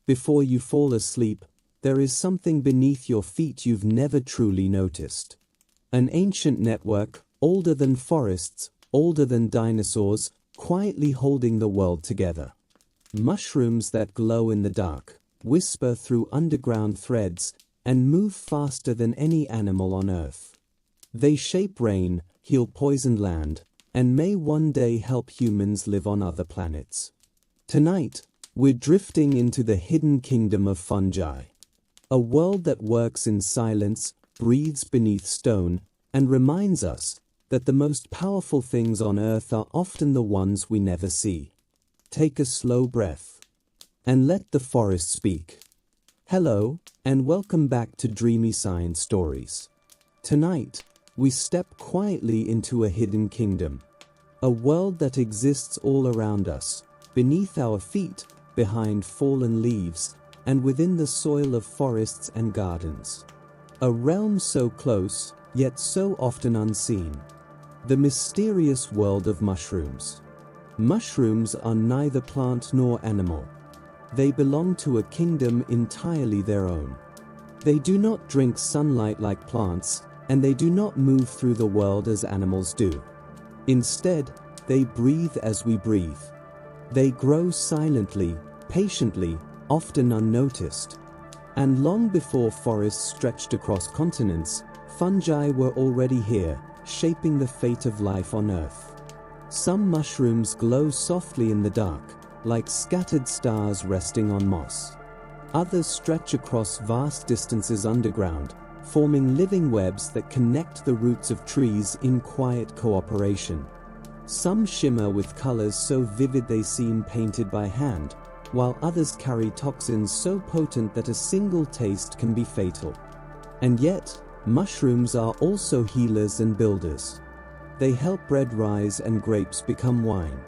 Before you fall asleep, there is something beneath your feet you've never truly noticed. An ancient network, older than forests, older than dinosaurs, quietly holding the world together. Mushrooms that glow in the dark, whisper through underground threads, and move faster than any animal on Earth. They shape rain, heal poisoned land, and may one day help humans live on other planets. Tonight, we're drifting into the hidden kingdom of fungi. A world that works in silence, breathes beneath stone, and reminds us that the most powerful things on Earth are often the ones we never see. Take a slow breath and let the forest speak. Hello, and welcome back to Dreamy Science Stories. Tonight, we step quietly into a hidden kingdom. A world that exists all around us, beneath our feet, behind fallen leaves, and within the soil of forests and gardens. A realm so close, yet so often unseen. The mysterious world of mushrooms. Mushrooms are neither plant nor animal. They belong to a kingdom entirely their own. They do not drink sunlight like plants, and they do not move through the world as animals do. Instead, they breathe as we breathe. They grow silently, patiently, often unnoticed. And long before forests stretched across continents, fungi were already here, shaping the fate of life on Earth. Some mushrooms glow softly in the dark, like scattered stars resting on moss. Others stretch across vast distances underground, forming living webs that connect the roots of trees in quiet cooperation. Some shimmer with colors so vivid they seem painted by hand, while others carry toxins so potent that a single taste can be fatal. And yet, mushrooms are also healers and builders. They help bread rise and grapes become wine.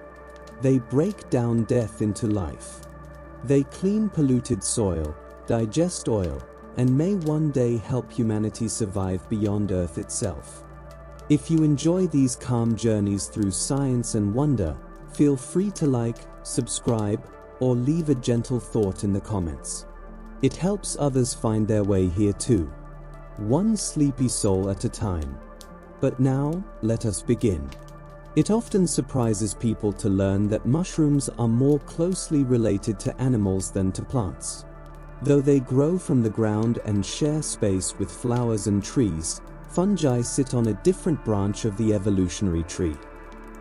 They break down death into life. They clean polluted soil, digest oil, and may one day help humanity survive beyond Earth itself. If you enjoy these calm journeys through science and wonder, feel free to like, subscribe, or leave a gentle thought in the comments. It helps others find their way here too. One sleepy soul at a time. But now, let us begin. It often surprises people to learn that mushrooms are more closely related to animals than to plants. Though they grow from the ground and share space with flowers and trees, fungi sit on a different branch of the evolutionary tree.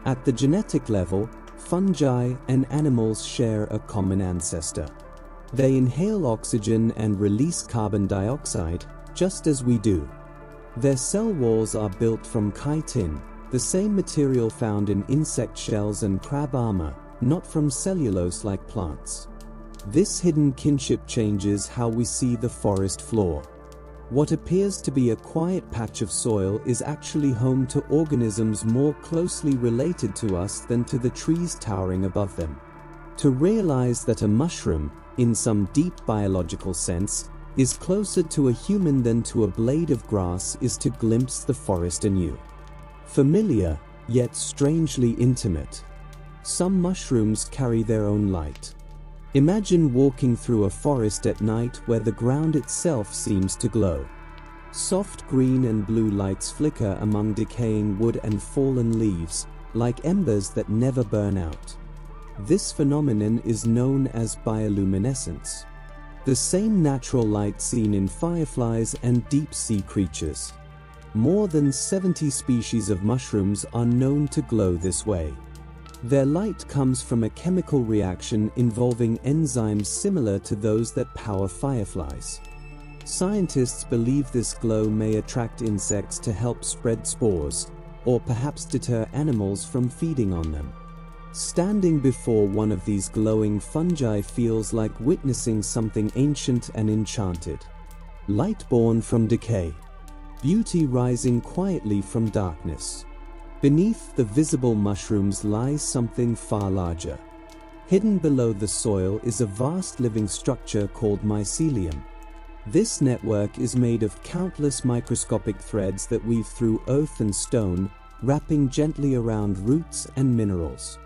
At the genetic level, fungi and animals share a common ancestor. They inhale oxygen and release carbon dioxide, just as we do. Their cell walls are built from chitin, the same material found in insect shells and crab armor, not from cellulose like plants. This hidden kinship changes how we see the forest floor. What appears to be a quiet patch of soil is actually home to organisms more closely related to us than to the trees towering above them. To realize that a mushroom, in some deep biological sense, is closer to a human than to a blade of grass is to glimpse the forest anew. Familiar, yet strangely intimate. Some mushrooms carry their own light. Imagine walking through a forest at night where the ground itself seems to glow. Soft green and blue lights flicker among decaying wood and fallen leaves, like embers that never burn out. This phenomenon is known as bioluminescence. The same natural light seen in fireflies and deep-sea creatures. More than 70 species of mushrooms are known to glow this way. Their light comes from a chemical reaction involving enzymes similar to those that power fireflies. Scientists believe this glow may attract insects to help spread spores, or perhaps deter animals from feeding on them. Standing before one of these glowing fungi feels like witnessing something ancient and enchanted. Light born from decay. Beauty rising quietly from darkness. Beneath the visible mushrooms lies something far larger. Hidden below the soil is a vast living structure called mycelium. This network is made of countless microscopic threads that weave through earth and stone, wrapping gently around roots and minerals.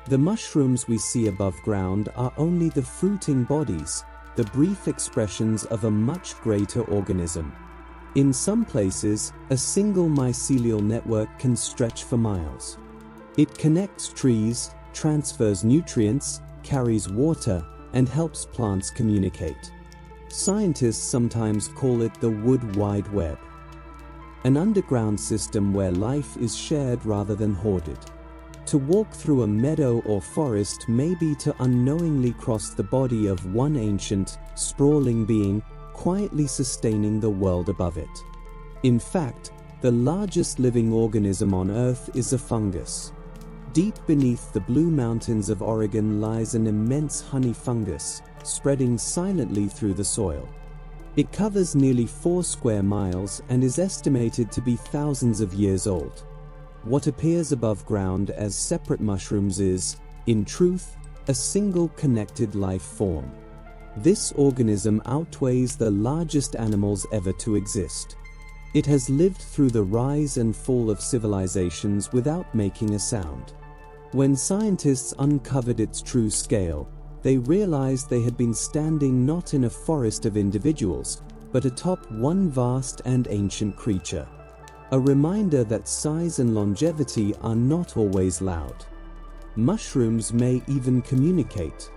The mushrooms we see above ground are only the fruiting bodies, the brief expressions of a much greater organism. In some places, a single mycelial network can stretch for miles. It connects trees, transfers nutrients, carries water, and helps plants communicate. Scientists sometimes call it the Wood Wide Web, an underground system where life is shared rather than hoarded. To walk through a meadow or forest may be to unknowingly cross the body of one ancient, sprawling being, quietly sustaining the world above it. In fact, the largest living organism on Earth is a fungus. Deep beneath the Blue Mountains of Oregon lies an immense honey fungus, spreading silently through the soil. It covers nearly 4 square miles and is estimated to be thousands of years old. What appears above ground as separate mushrooms is, in truth, a single connected life form. This organism outweighs the largest animals ever to exist. It has lived through the rise and fall of civilizations without making a sound. When scientists uncovered its true scale, they realized they had been standing not in a forest of individuals, but atop one vast and ancient creature. A reminder that size and longevity are not always loud. Mushrooms may even communicate.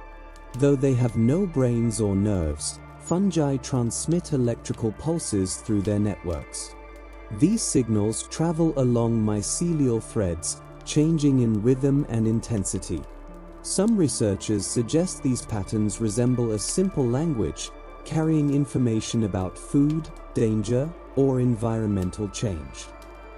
Though they have no brains or nerves, fungi transmit electrical pulses through their networks. These signals travel along mycelial threads, changing in rhythm and intensity. Some researchers suggest these patterns resemble a simple language, carrying information about food, danger, or environmental change.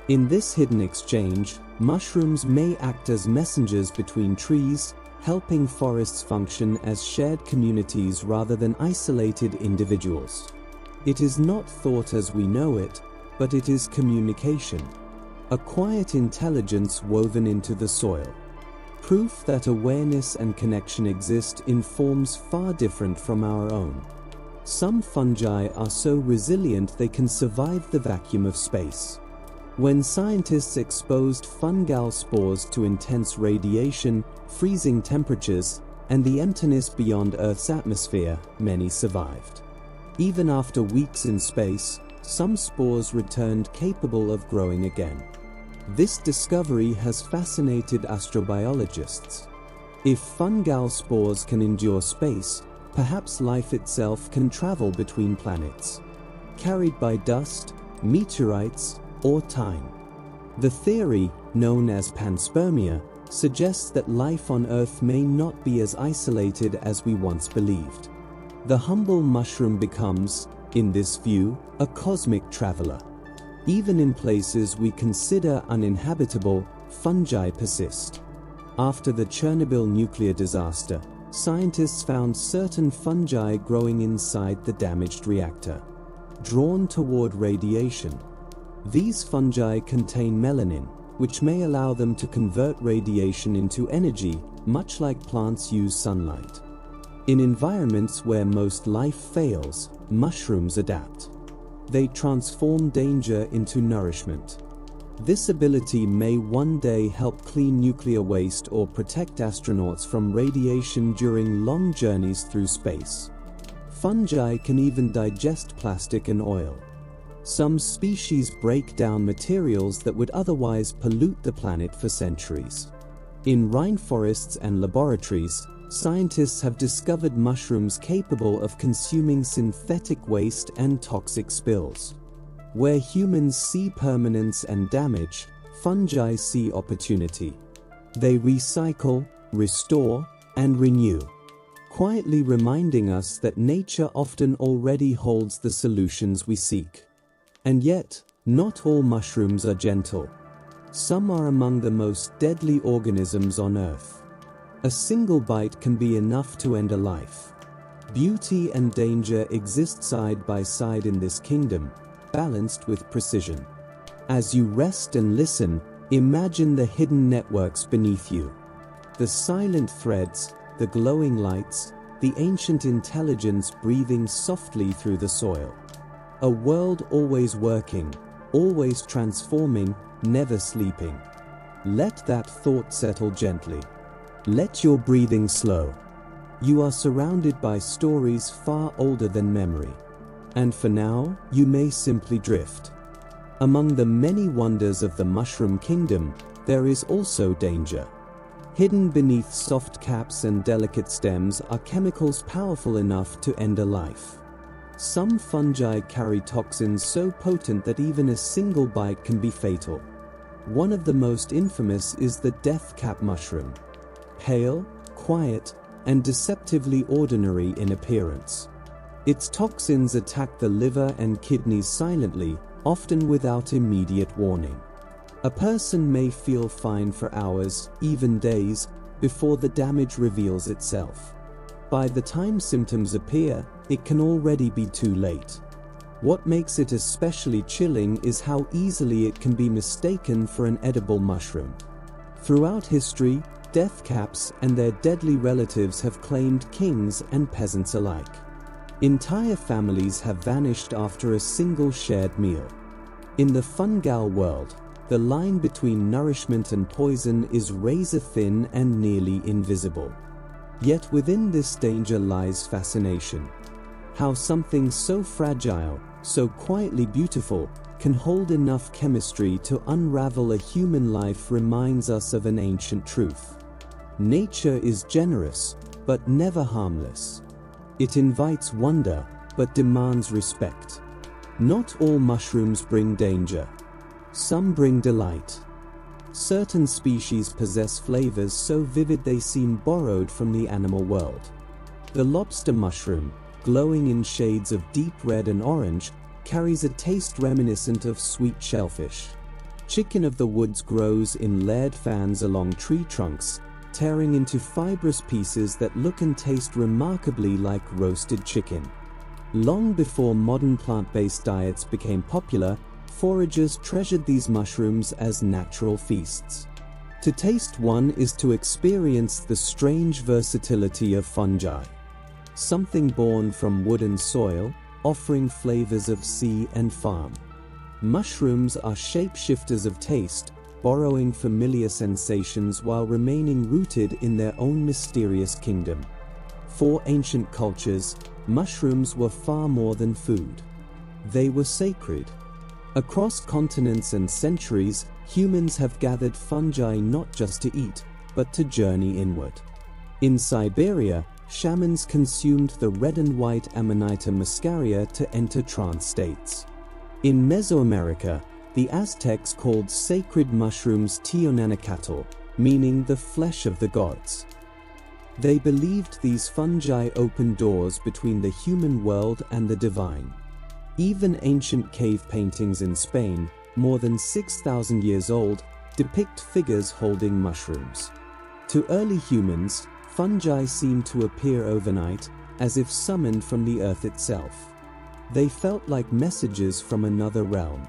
In this hidden exchange, mushrooms may act as messengers between trees, helping forests function as shared communities rather than isolated individuals. It is not thought as we know it, but it is communication. A quiet intelligence woven into the soil. Proof that awareness and connection exist in forms far different from our own. Some fungi are so resilient they can survive the vacuum of space. When scientists exposed fungal spores to intense radiation, freezing temperatures, and the emptiness beyond Earth's atmosphere, many survived. Even after weeks in space, some spores returned capable of growing again. This discovery has fascinated astrobiologists. If fungal spores can endure space, perhaps life itself can travel between planets, carried by dust, meteorites, or time. The theory, known as panspermia, suggests that life on Earth may not be as isolated as we once believed. The humble mushroom becomes, in this view, a cosmic traveler. Even in places we consider uninhabitable, fungi persist. After the Chernobyl nuclear disaster, scientists found certain fungi growing inside the damaged reactor, drawn toward radiation. These fungi contain melanin, which may allow them to convert radiation into energy, much like plants use sunlight. In environments where most life fails, mushrooms adapt. They transform danger into nourishment. This ability may one day help clean nuclear waste or protect astronauts from radiation during long journeys through space. Fungi can even digest plastic and oil. Some species break down materials that would otherwise pollute the planet for centuries. In rainforests and laboratories, scientists have discovered mushrooms capable of consuming synthetic waste and toxic spills. Where humans see permanence and damage, fungi see opportunity. They recycle, restore, and renew, quietly reminding us that nature often already holds the solutions we seek. And yet, not all mushrooms are gentle. Some are among the most deadly organisms on Earth. A single bite can be enough to end a life. Beauty and danger exist side by side in this kingdom, balanced with precision. As you rest and listen, imagine the hidden networks beneath you. The silent threads, the glowing lights, the ancient intelligence breathing softly through the soil. A world always working, always transforming, never sleeping. Let that thought settle gently. Let your breathing slow. You are surrounded by stories far older than memory. And for now, you may simply drift. Among the many wonders of the mushroom kingdom, there is also danger. Hidden beneath soft caps and delicate stems are chemicals powerful enough to end a life. Some fungi carry toxins so potent that even a single bite can be fatal. One of the most infamous is the death cap mushroom. Pale, quiet, and deceptively ordinary in appearance. Its toxins attack the liver and kidneys silently, often without immediate warning. A person may feel fine for hours, even days, before the damage reveals itself. By the time symptoms appear, it can already be too late. What makes it especially chilling is how easily it can be mistaken for an edible mushroom. Throughout history, death caps and their deadly relatives have claimed kings and peasants alike. Entire families have vanished after a single shared meal. In the fungal world, the line between nourishment and poison is razor-thin and nearly invisible. Yet within this danger lies fascination. How something so fragile, so quietly beautiful, can hold enough chemistry to unravel a human life reminds us of an ancient truth. Nature is generous, but never harmless. It invites wonder, but demands respect. Not all mushrooms bring danger. Some bring delight. Certain species possess flavors so vivid they seem borrowed from the animal world. The lobster mushroom, glowing in shades of deep red and orange, carries a taste reminiscent of sweet shellfish. Chicken of the woods grows in layered fans along tree trunks, tearing into fibrous pieces that look and taste remarkably like roasted chicken. Long before modern plant-based diets became popular, foragers treasured these mushrooms as natural feasts. To taste one is to experience the strange versatility of fungi. Something born from wood and soil, offering flavors of sea and farm. Mushrooms are shapeshifters of taste, borrowing familiar sensations while remaining rooted in their own mysterious kingdom. For ancient cultures, mushrooms were far more than food. They were sacred. Across continents and centuries, humans have gathered fungi not just to eat, but to journey inward. In Siberia, shamans consumed the red and white Amanita muscaria to enter trance states. In Mesoamerica, the Aztecs called sacred mushrooms Teonanacatl, meaning the flesh of the gods. They believed these fungi opened doors between the human world and the divine. Even ancient cave paintings in Spain, more than 6,000 years old, depict figures holding mushrooms. To early humans, fungi seemed to appear overnight, as if summoned from the earth itself. They felt like messages from another realm.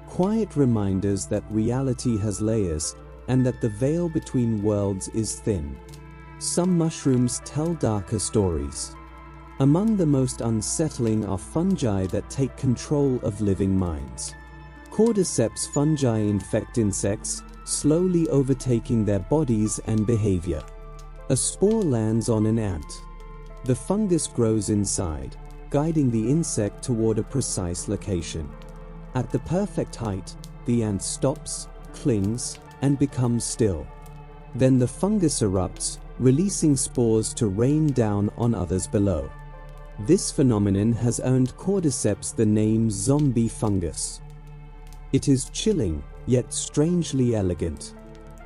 Quiet reminders that reality has layers, and that the veil between worlds is thin. Some mushrooms tell darker stories. Among the most unsettling are fungi that take control of living minds. Cordyceps fungi infect insects, slowly overtaking their bodies and behavior. A spore lands on an ant. The fungus grows inside, guiding the insect toward a precise location. At the perfect height, the ant stops, clings, and becomes still. Then the fungus erupts, releasing spores to rain down on others below. This phenomenon has earned Cordyceps the name zombie fungus. It is chilling, yet strangely elegant.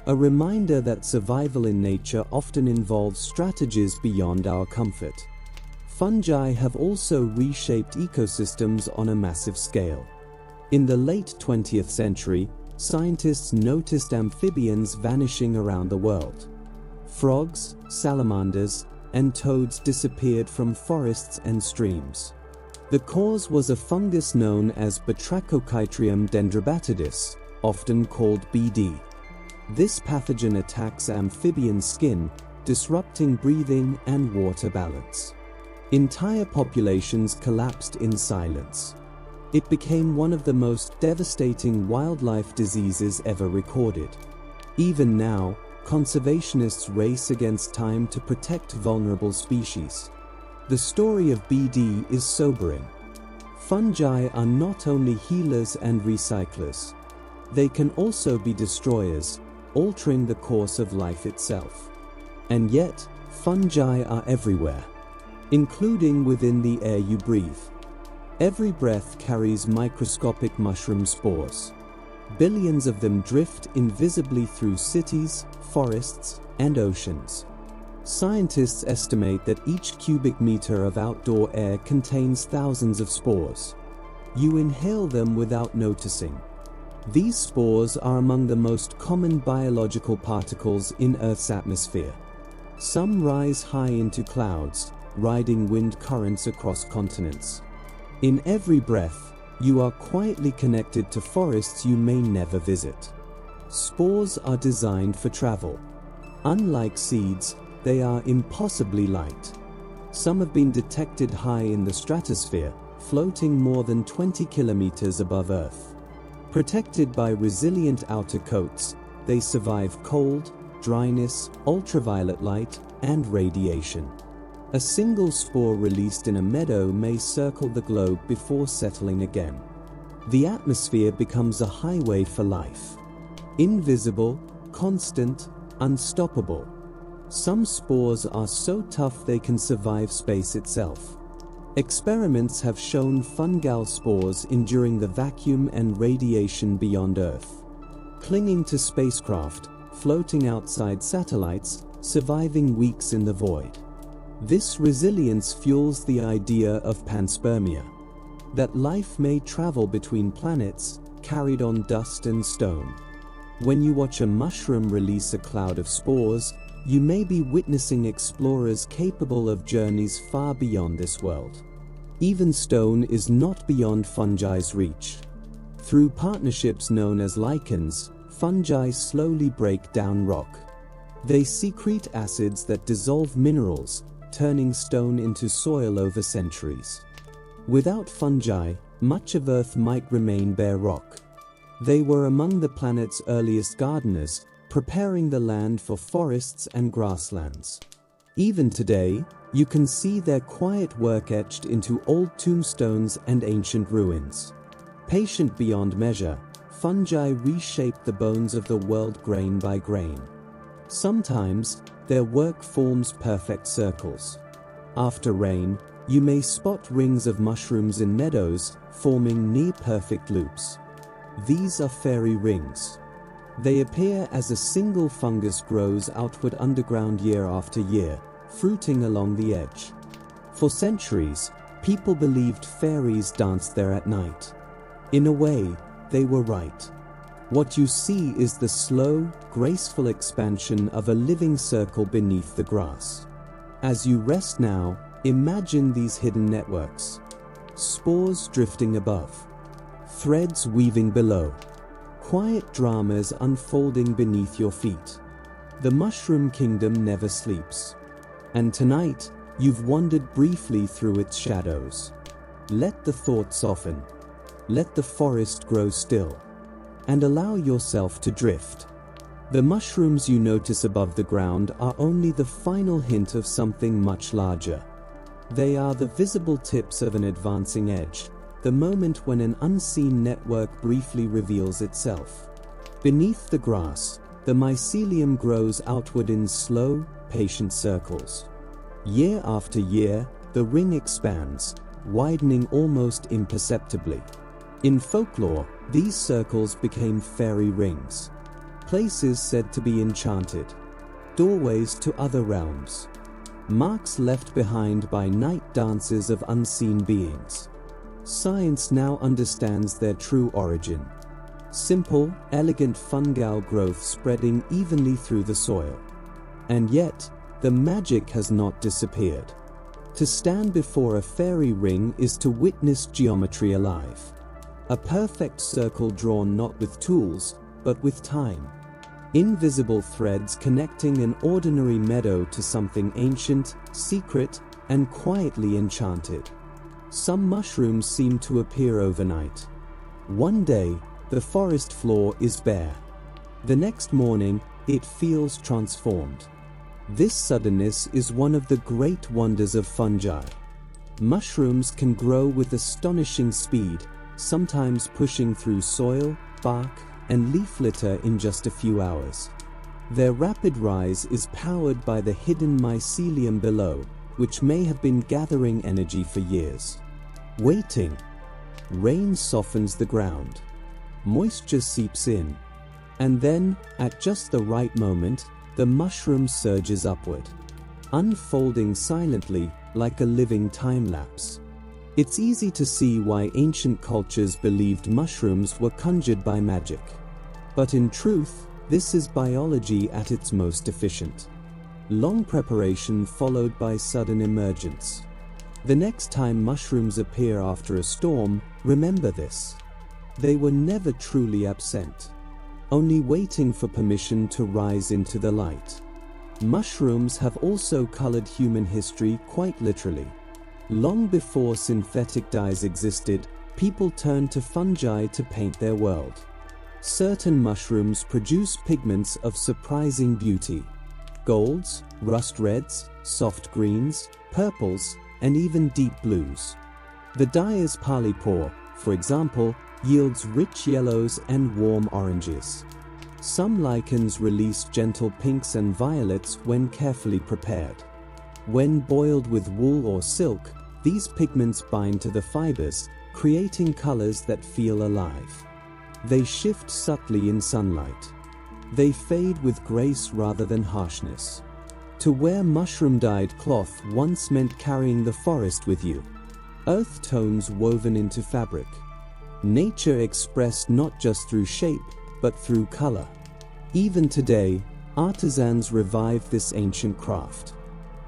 A reminder that survival in nature often involves strategies beyond our comfort. Fungi have also reshaped ecosystems on a massive scale. In the late 20th century, scientists noticed amphibians vanishing around the world. Frogs, salamanders, and toads disappeared from forests and streams. The cause was a fungus known as Batrachochytrium dendrobatidis, often called BD. This pathogen attacks amphibian skin, disrupting breathing and water balance. Entire populations collapsed in silence. It became one of the most devastating wildlife diseases ever recorded. Even now, conservationists race against time to protect vulnerable species. The story of BD is sobering. Fungi are not only healers and recyclers. They can also be destroyers, altering the course of life itself. And yet, fungi are everywhere, including within the air you breathe. Every breath carries microscopic mushroom spores. Billions of them drift invisibly through cities, forests, and oceans. Scientists estimate that each cubic meter of outdoor air contains thousands of spores. You inhale them without noticing. These spores are among the most common biological particles in Earth's atmosphere. Some rise high into clouds, riding wind currents across continents. In every breath, you are quietly connected to forests you may never visit. Spores are designed for travel. Unlike seeds, they are impossibly light. Some have been detected high in the stratosphere, floating more than 20 kilometers above Earth. Protected by resilient outer coats, they survive cold, dryness, ultraviolet light, and radiation. A single spore released in a meadow may circle the globe before settling again. The atmosphere becomes a highway for life. Invisible, constant, unstoppable. Some spores are so tough they can survive space itself. Experiments have shown fungal spores enduring the vacuum and radiation beyond Earth. Clinging to spacecraft, floating outside satellites, surviving weeks in the void. This resilience fuels the idea of panspermia, that life may travel between planets, carried on dust and stone. When you watch a mushroom release a cloud of spores, you may be witnessing explorers capable of journeys far beyond this world. Even stone is not beyond fungi's reach. Through partnerships known as lichens, fungi slowly break down rock. They secrete acids that dissolve minerals, turning stone into soil over centuries. Without fungi, much of Earth might remain bare rock. They were among the planet's earliest gardeners, preparing the land for forests and grasslands. Even today, you can see their quiet work etched into old tombstones and ancient ruins. Patient beyond measure, fungi reshape the bones of the world grain by grain. Sometimes, their work forms perfect circles. After rain, you may spot rings of mushrooms in meadows, forming near-perfect loops. These are fairy rings. They appear as a single fungus grows outward underground year after year, fruiting along the edge. For centuries, people believed fairies danced there at night. In a way, they were right. What you see is the slow, graceful expansion of a living circle beneath the grass. As you rest now, imagine these hidden networks. Spores drifting above. Threads weaving below. Quiet dramas unfolding beneath your feet. The mushroom kingdom never sleeps. And tonight, you've wandered briefly through its shadows. Let the thought soften. Let the forest grow still. And allow yourself to drift. The mushrooms you notice above the ground are only the final hint of something much larger. They are the visible tips of an advancing edge, the moment when an unseen network briefly reveals itself. Beneath the grass, the mycelium grows outward in slow, patient circles. Year after year, the ring expands, widening almost imperceptibly. In folklore, these circles became fairy rings, places said to be enchanted, doorways to other realms, marks left behind by night dances of unseen beings. Science now understands their true origin. Simple, elegant fungal growth spreading evenly through the soil. And yet, the magic has not disappeared. To stand before a fairy ring is to witness geometry alive. A perfect circle drawn not with tools, but with time. Invisible threads connecting an ordinary meadow to something ancient, secret, and quietly enchanted. Some mushrooms seem to appear overnight. One day, the forest floor is bare. The next morning, it feels transformed. This suddenness is one of the great wonders of fungi. Mushrooms can grow with astonishing speed, sometimes pushing through soil, bark, and leaf litter in just a few hours. Their rapid rise is powered by the hidden mycelium below, which may have been gathering energy for years. Waiting. Rain softens the ground. Moisture seeps in. And then, at just the right moment, the mushroom surges upward, unfolding silently like a living time-lapse. It's easy to see why ancient cultures believed mushrooms were conjured by magic. But in truth, this is biology at its most efficient. Long preparation followed by sudden emergence. The next time mushrooms appear after a storm, remember this. They were never truly absent, only waiting for permission to rise into the light. Mushrooms have also colored human history quite literally. Long before synthetic dyes existed, people turned to fungi to paint their world. Certain mushrooms produce pigments of surprising beauty. Golds, rust reds, soft greens, purples, and even deep blues. The dyer's polypore, for example, yields rich yellows and warm oranges. Some lichens release gentle pinks and violets when carefully prepared. When boiled with wool or silk, these pigments bind to the fibers, creating colors that feel alive. They shift subtly in sunlight. They fade with grace rather than harshness. To wear mushroom-dyed cloth once meant carrying the forest with you. Earth tones woven into fabric. Nature expressed not just through shape, but through color. Even today, artisans revive this ancient craft,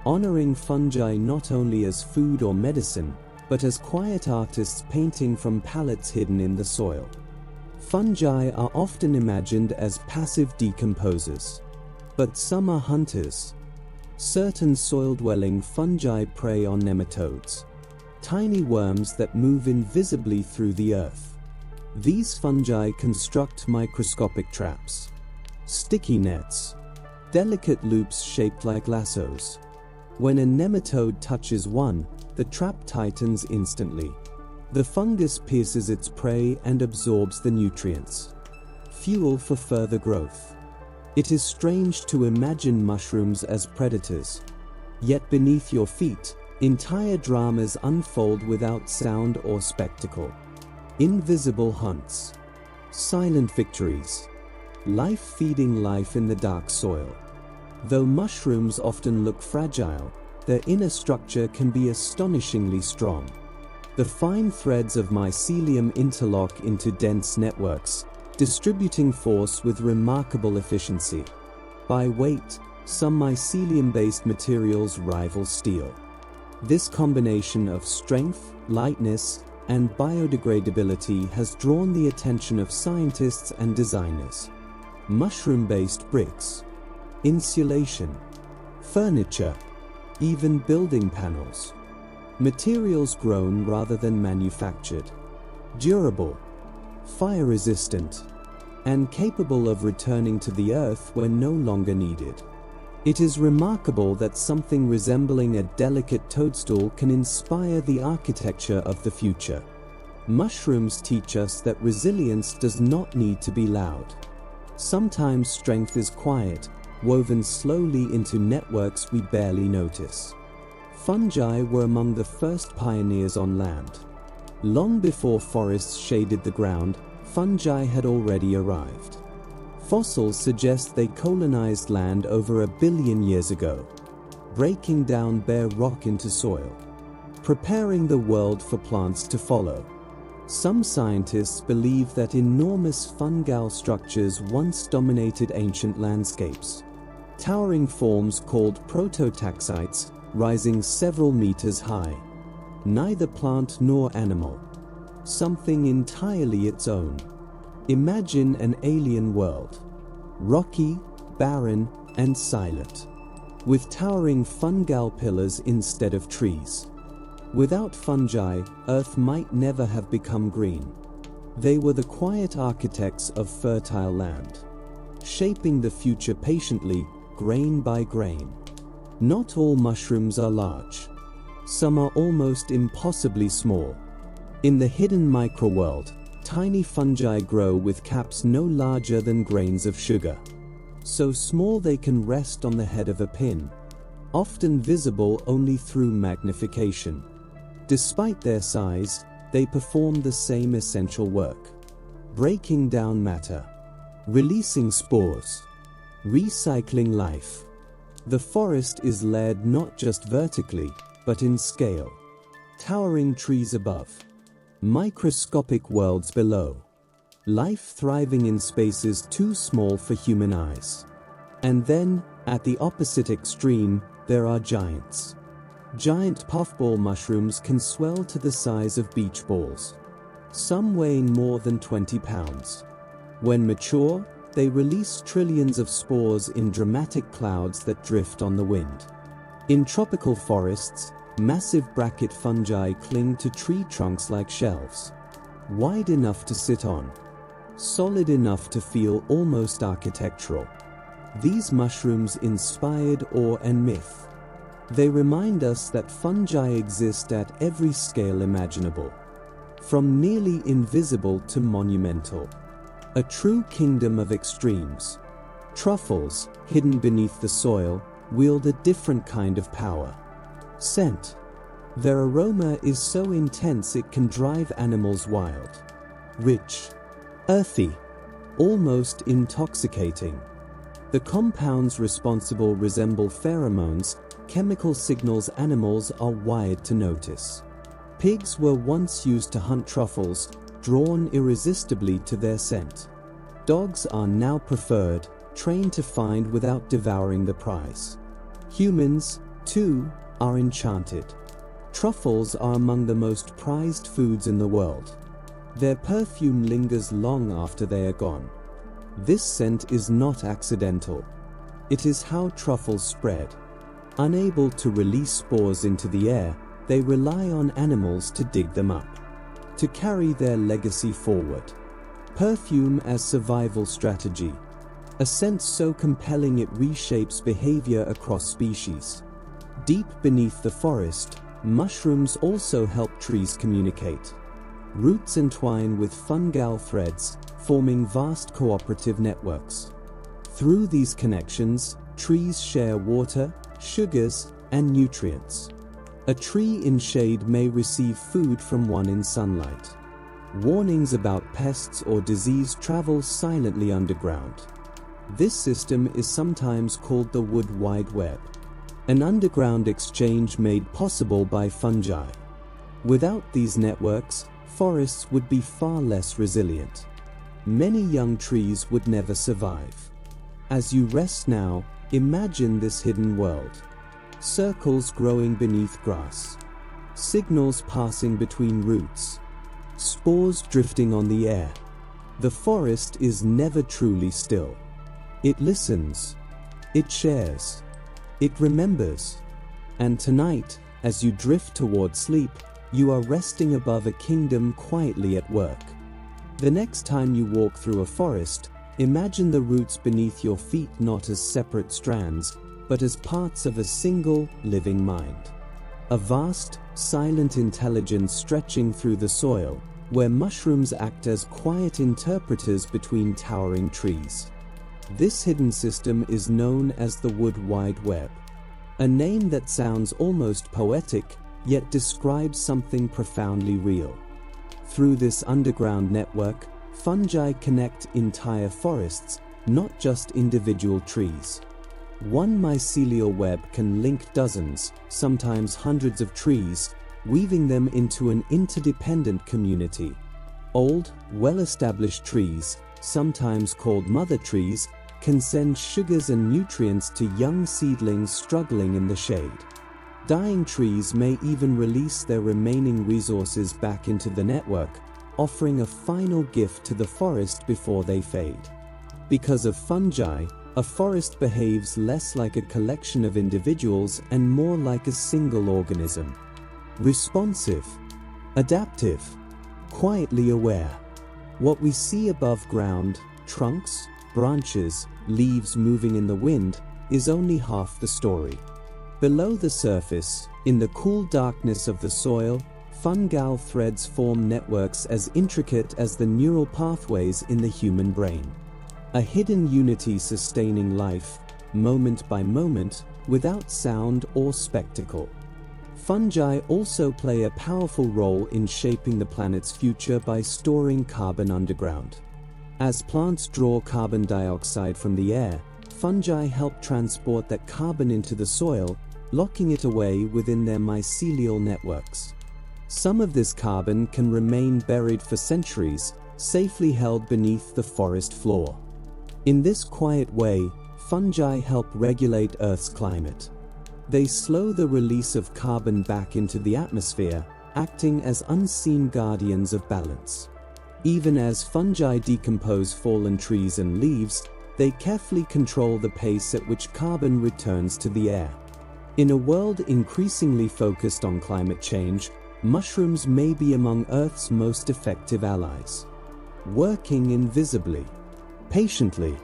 honoring fungi not only as food or medicine, but as quiet artists painting from palettes hidden in the soil. Fungi are often imagined as passive decomposers, but some are hunters. Certain soil-dwelling fungi prey on nematodes, tiny worms that move invisibly through the earth. These fungi construct microscopic traps, sticky nets, delicate loops shaped like lassos. When a nematode touches one, the trap tightens instantly. The fungus pierces its prey and absorbs the nutrients, fuel for further growth. It is strange to imagine mushrooms as predators. Yet beneath your feet, entire dramas unfold without sound or spectacle. Invisible hunts, silent victories, life feeding life in the dark soil. Though mushrooms often look fragile, their inner structure can be astonishingly strong. The fine threads of mycelium interlock into dense networks, distributing force with remarkable efficiency. By weight, some mycelium-based materials rival steel. This combination of strength, lightness, and biodegradability has drawn the attention of scientists and designers. Mushroom-based bricks, insulation, furniture, even building panels. Materials grown rather than manufactured. Durable, fire-resistant, and capable of returning to the earth when no longer needed. It is remarkable that something resembling a delicate toadstool can inspire the architecture of the future. Mushrooms teach us that resilience does not need to be loud. Sometimes strength is quiet, woven slowly into networks we barely notice. Fungi were among the first pioneers on land. Long before forests shaded the ground, fungi had already arrived. Fossils suggest they colonized land over 1 billion years ago, breaking down bare rock into soil, preparing the world for plants to follow. Some scientists believe that enormous fungal structures once dominated ancient landscapes. Towering forms called prototaxites, rising several meters high. Neither plant nor animal. Something entirely its own. Imagine an alien world. Rocky, barren, and silent. With towering fungal pillars instead of trees. Without fungi, Earth might never have become green. They were the quiet architects of fertile land. shaping the future patiently, grain by grain. Not all mushrooms are large. Some are almost impossibly small. In the hidden microworld, tiny fungi grow with caps no larger than grains of sugar. So small they can rest on the head of a pin, often visible only through magnification. Despite their size, they perform the same essential work: breaking down matter, releasing spores, recycling life. The forest is layered not just vertically, but in scale. Towering trees above, microscopic worlds below, life thriving in spaces too small for human eyes. And then, at the opposite extreme, there are giants. Giant puffball mushrooms can swell to the size of beach balls, some weighing more than 20 pounds. When mature, they release trillions of spores in dramatic clouds that drift on the wind. In tropical forests, massive bracket fungi cling to tree trunks like shelves, wide enough to sit on, solid enough to feel almost architectural. These mushrooms inspired awe and myth. They remind us that fungi exist at every scale imaginable, from nearly invisible to monumental. A true kingdom of extremes. Truffles, hidden beneath the soil, wield a different kind of power. Scent. Their aroma is so intense it can drive animals wild. Rich. Earthy. Almost intoxicating. The compounds responsible resemble pheromones, chemical signals animals are wired to notice. Pigs were once used to hunt truffles, drawn irresistibly to their scent. Dogs are now preferred, trained to find without devouring the prize. Humans, too, are enchanted. Truffles are among the most prized foods in the world. Their perfume lingers long after they are gone. This scent is not accidental. It is how truffles spread. Unable to release spores into the air, they rely on animals to dig them up, to carry their legacy forward. Perfume as survival strategy. A scent so compelling it reshapes behavior across species. Deep beneath the forest, mushrooms also help trees communicate. Roots entwine with fungal threads, forming vast cooperative networks. Through these connections, trees share water, sugars, and nutrients. A tree in shade may receive food from one in sunlight. Warnings about pests or disease travel silently underground. This system is sometimes called the wood wide web, an underground exchange made possible by fungi. Without these networks, forests would be far less resilient. Many young trees would never survive. As you rest now, imagine this hidden world. Circles growing beneath grass, signals passing between roots, spores drifting on the air. The forest is never truly still. It listens, it shares, it remembers. And tonight, as you drift toward sleep, you are resting above a kingdom quietly at work. The next time you walk through a forest, imagine the roots beneath your feet not as separate strands, but as parts of a single, living mind. A vast, silent intelligence stretching through the soil, where mushrooms act as quiet interpreters between towering trees. This hidden system is known as the Wood Wide Web, a name that sounds almost poetic, yet describes something profoundly real. Through this underground network, fungi connect entire forests, not just individual trees. One mycelial web can link dozens, sometimes hundreds of trees, weaving them into an interdependent community. Old, well-established trees, sometimes called mother trees, can send sugars and nutrients to young seedlings struggling in the shade. Dying trees may even release their remaining resources back into the network, offering a final gift to the forest before they fade. Because of fungi, a forest behaves less like a collection of individuals and more like a single organism. Responsive, adaptive, quietly aware. What we see above ground, trunks, branches, leaves moving in the wind, is only half the story. Below the surface, in the cool darkness of the soil, fungal threads form networks as intricate as the neural pathways in the human brain. A hidden unity sustaining life, moment by moment, without sound or spectacle. Fungi also play a powerful role in shaping the planet's future by storing carbon underground. As plants draw carbon dioxide from the air, fungi help transport that carbon into the soil, locking it away within their mycelial networks. Some of this carbon can remain buried for centuries, safely held beneath the forest floor. In this quiet way, fungi help regulate Earth's climate. They slow the release of carbon back into the atmosphere, acting as unseen guardians of balance. Even as fungi decompose fallen trees and leaves, they carefully control the pace at which carbon returns to the air. In a world increasingly focused on climate change, mushrooms may be among Earth's most effective allies. Working invisibly, patiently,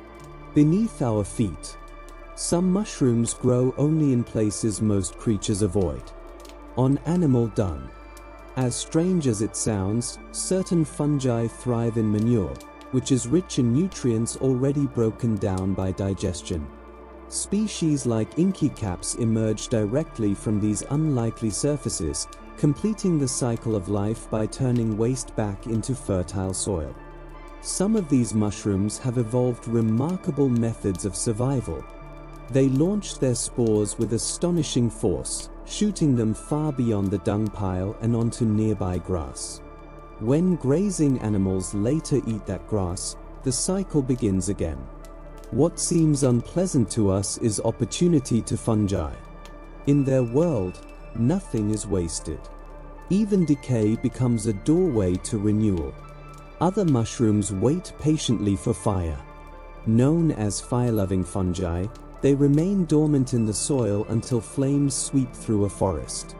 beneath our feet. Some mushrooms grow only in places most creatures avoid. On animal dung. As strange as it sounds, certain fungi thrive in manure, which is rich in nutrients already broken down by digestion. Species like inky caps emerge directly from these unlikely surfaces, completing the cycle of life by turning waste back into fertile soil. Some of these mushrooms have evolved remarkable methods of survival. They launch their spores with astonishing force, shooting them far beyond the dung pile and onto nearby grass. When grazing animals later eat that grass, the cycle begins again. What seems unpleasant to us is opportunity to fungi. In their world, nothing is wasted. Even decay becomes a doorway to renewal. Other mushrooms wait patiently for fire. Known as fire-loving fungi, they remain dormant in the soil until flames sweep through a forest.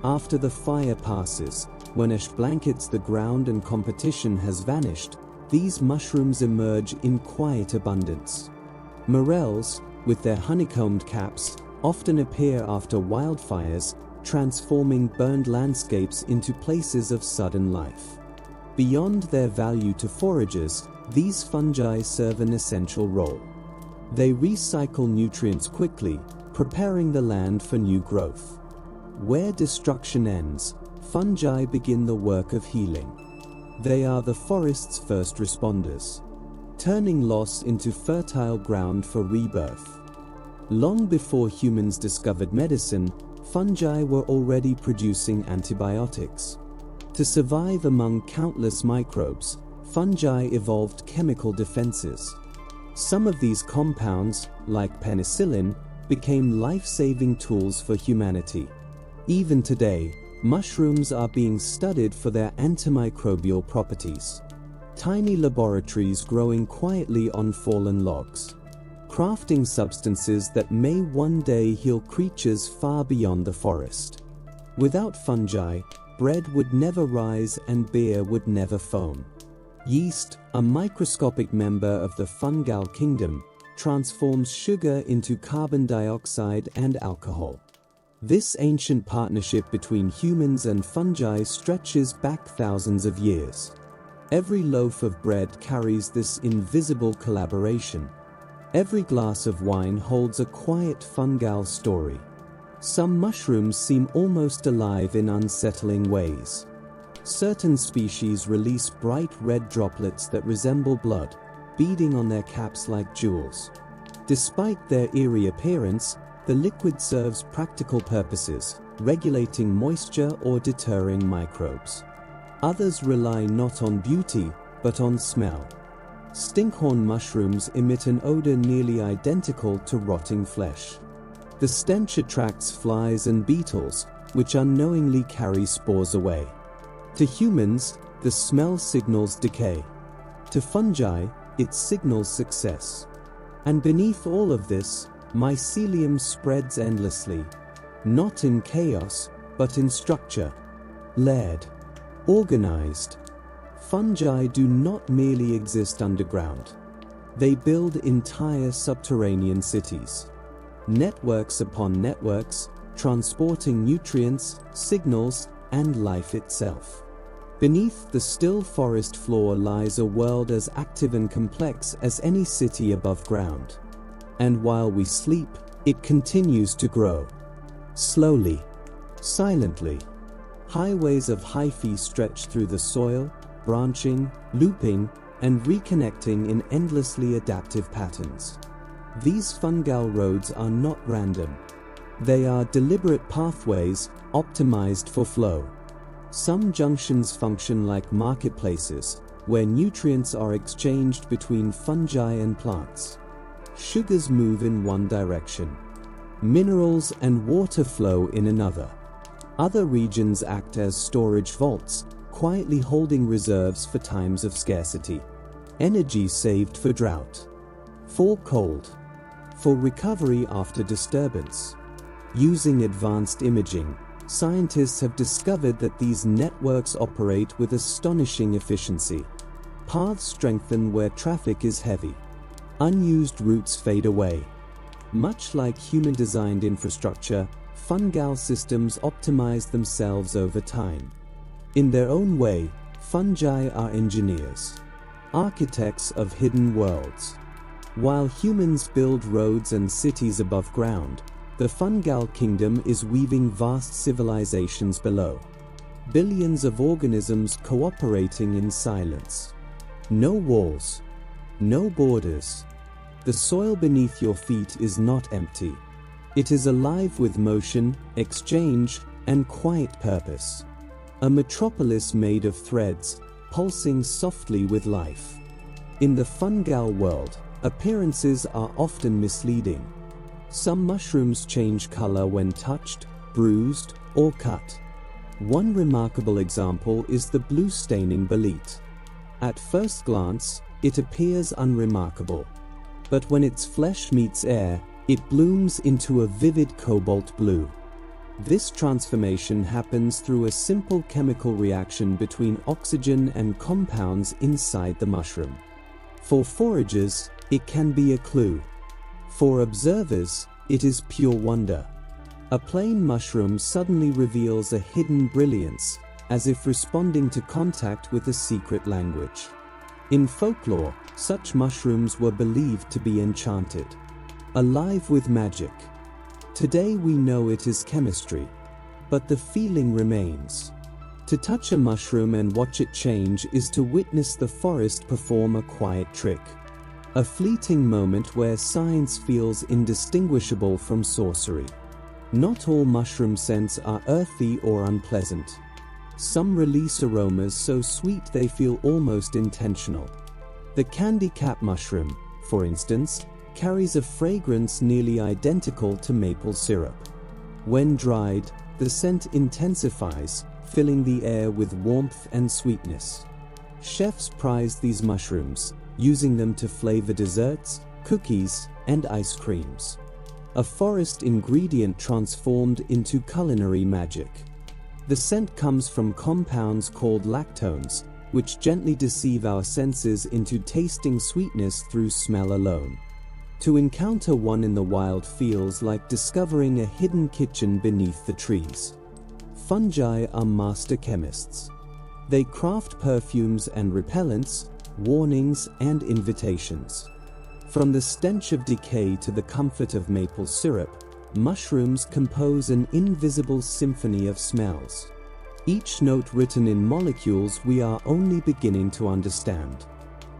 After the fire passes, when ash blankets the ground and competition has vanished, these mushrooms emerge in quiet abundance. Morels, with their honeycombed caps, often appear after wildfires, transforming burned landscapes into places of sudden life. Beyond their value to foragers, these fungi serve an essential role. They recycle nutrients quickly, preparing the land for new growth. Where destruction ends, fungi begin the work of healing. They are the forest's first responders, turning loss into fertile ground for rebirth. Long before humans discovered medicine, fungi were already producing antibiotics. To survive among countless microbes, fungi evolved chemical defenses. Some of these compounds, like penicillin, became life-saving tools for humanity. Even today, mushrooms are being studied for their antimicrobial properties. Tiny laboratories growing quietly on fallen logs, crafting substances that may one day heal creatures far beyond the forest. Without fungi, bread would never rise and beer would never foam. Yeast, a microscopic member of the fungal kingdom, transforms sugar into carbon dioxide and alcohol. This ancient partnership between humans and fungi stretches back thousands of years. Every loaf of bread carries this invisible collaboration. Every glass of wine holds a quiet fungal story. Some mushrooms seem almost alive in unsettling ways. Certain species release bright red droplets that resemble blood, beading on their caps like jewels. Despite their eerie appearance, the liquid serves practical purposes, regulating moisture or deterring microbes. Others rely not on beauty, but on smell. Stinkhorn mushrooms emit an odor nearly identical to rotting flesh. The stench attracts flies and beetles, which unknowingly carry spores away. To humans, the smell signals decay. To fungi, it signals success. And beneath all of this, mycelium spreads endlessly, not in chaos, but in structure. Layered, organized. Fungi do not merely exist underground. They build entire subterranean cities. Networks upon networks, transporting nutrients, signals, and life itself. Beneath the still forest floor lies a world as active and complex as any city above ground. And while we sleep, it continues to grow. Slowly, silently. Highways of hyphae stretch through the soil, branching, looping, and reconnecting in endlessly adaptive patterns. These fungal roads are not random. They are deliberate pathways, optimized for flow. Some junctions function like marketplaces, where nutrients are exchanged between fungi and plants. Sugars move in one direction. Minerals and water flow in another. Other regions act as storage vaults, quietly holding reserves for times of scarcity. Energy saved for drought. For cold. For recovery after disturbance. Using advanced imaging, scientists have discovered that these networks operate with astonishing efficiency. Paths strengthen where traffic is heavy. Unused routes fade away. Much like human-designed infrastructure, fungal systems optimize themselves over time. In their own way, fungi are engineers, architects of hidden worlds. While humans build roads and cities above ground, the fungal kingdom is weaving vast civilizations below. Billions of organisms cooperating in silence. No walls, no borders. The soil beneath your feet is not empty. It is alive with motion, exchange, and quiet purpose. A metropolis made of threads, pulsing softly with life. In the fungal world, appearances are often misleading. Some mushrooms change color when touched, bruised, or cut. One remarkable example is the blue staining bolete. At first glance, it appears unremarkable. But when its flesh meets air, it blooms into a vivid cobalt blue. This transformation happens through a simple chemical reaction between oxygen and compounds inside the mushroom. For foragers, it can be a clue. For observers, it is pure wonder. A plain mushroom suddenly reveals a hidden brilliance, as if responding to contact with a secret language. In folklore, such mushrooms were believed to be enchanted, alive with magic. Today we know it is chemistry, but the feeling remains. To touch a mushroom and watch it change is to witness the forest perform a quiet trick. A fleeting moment where science feels indistinguishable from sorcery. Not all mushroom scents are earthy or unpleasant. Some release aromas so sweet they feel almost intentional. The candy cap mushroom, for instance, carries a fragrance nearly identical to maple syrup. When dried, the scent intensifies, filling the air with warmth and sweetness. Chefs prize these mushrooms, using them to flavor desserts, cookies, and ice creams. A forest ingredient transformed into culinary magic. The scent comes from compounds called lactones, which gently deceive our senses into tasting sweetness through smell alone. To encounter one in the wild feels like discovering a hidden kitchen beneath the trees. Fungi are master chemists. They craft perfumes and repellents, warnings and invitations. From the stench of decay to the comfort of maple syrup, mushrooms compose an invisible symphony of smells. Each note written in molecules we are only beginning to understand.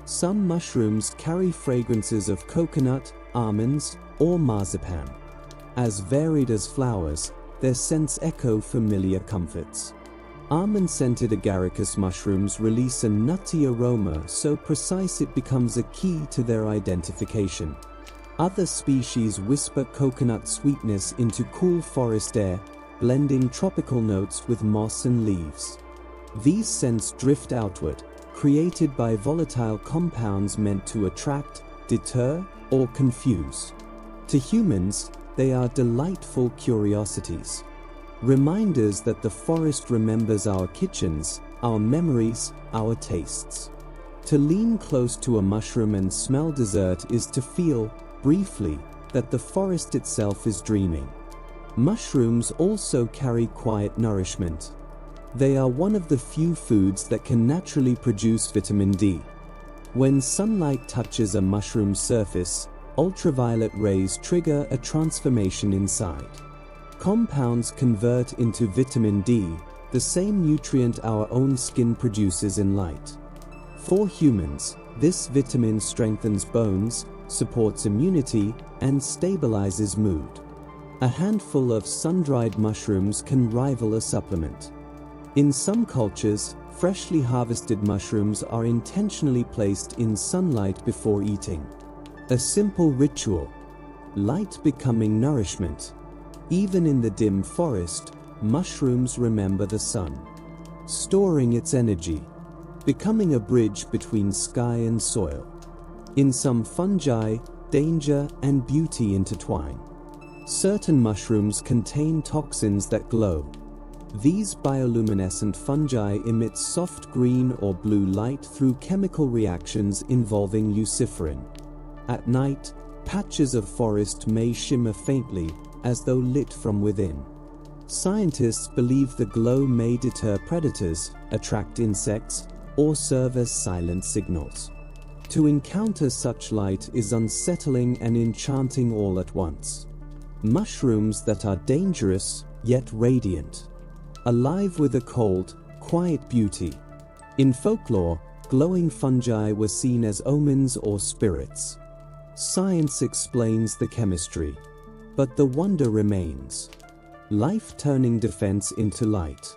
Some mushrooms carry fragrances of coconut, almonds, or marzipan. As varied as flowers, their scents echo familiar comforts. Almond-scented agaricus mushrooms release a nutty aroma so precise it becomes a key to their identification. Other species whisper coconut sweetness into cool forest air, blending tropical notes with moss and leaves. These scents drift outward, created by volatile compounds meant to attract, deter, or confuse. To humans, they are delightful curiosities. Reminders that the forest remembers our kitchens, our memories, our tastes. To lean close to a mushroom and smell dessert is to feel, briefly, that the forest itself is dreaming. Mushrooms also carry quiet nourishment. They are one of the few foods that can naturally produce vitamin D. When sunlight touches a mushroom's surface, ultraviolet rays trigger a transformation inside. Compounds convert into vitamin D, the same nutrient our own skin produces in light. For humans, this vitamin strengthens bones, supports immunity, and stabilizes mood. A handful of sun-dried mushrooms can rival a supplement. In some cultures, freshly harvested mushrooms are intentionally placed in sunlight before eating. A simple ritual. Light becoming nourishment. Even in the dim forest, mushrooms remember the sun, storing its energy, becoming a bridge between sky and soil. In some fungi, danger and beauty intertwine. Certain mushrooms contain toxins that glow. These bioluminescent fungi emit soft green or blue light through chemical reactions involving luciferin. At night, patches of forest may shimmer faintly, as though lit from within. Scientists believe the glow may deter predators, attract insects, or serve as silent signals. To encounter such light is unsettling and enchanting all at once. Mushrooms that are dangerous, yet radiant. Alive with a cold, quiet beauty. In folklore, glowing fungi were seen as omens or spirits. Science explains the chemistry, but the wonder remains. Life turning defense into light.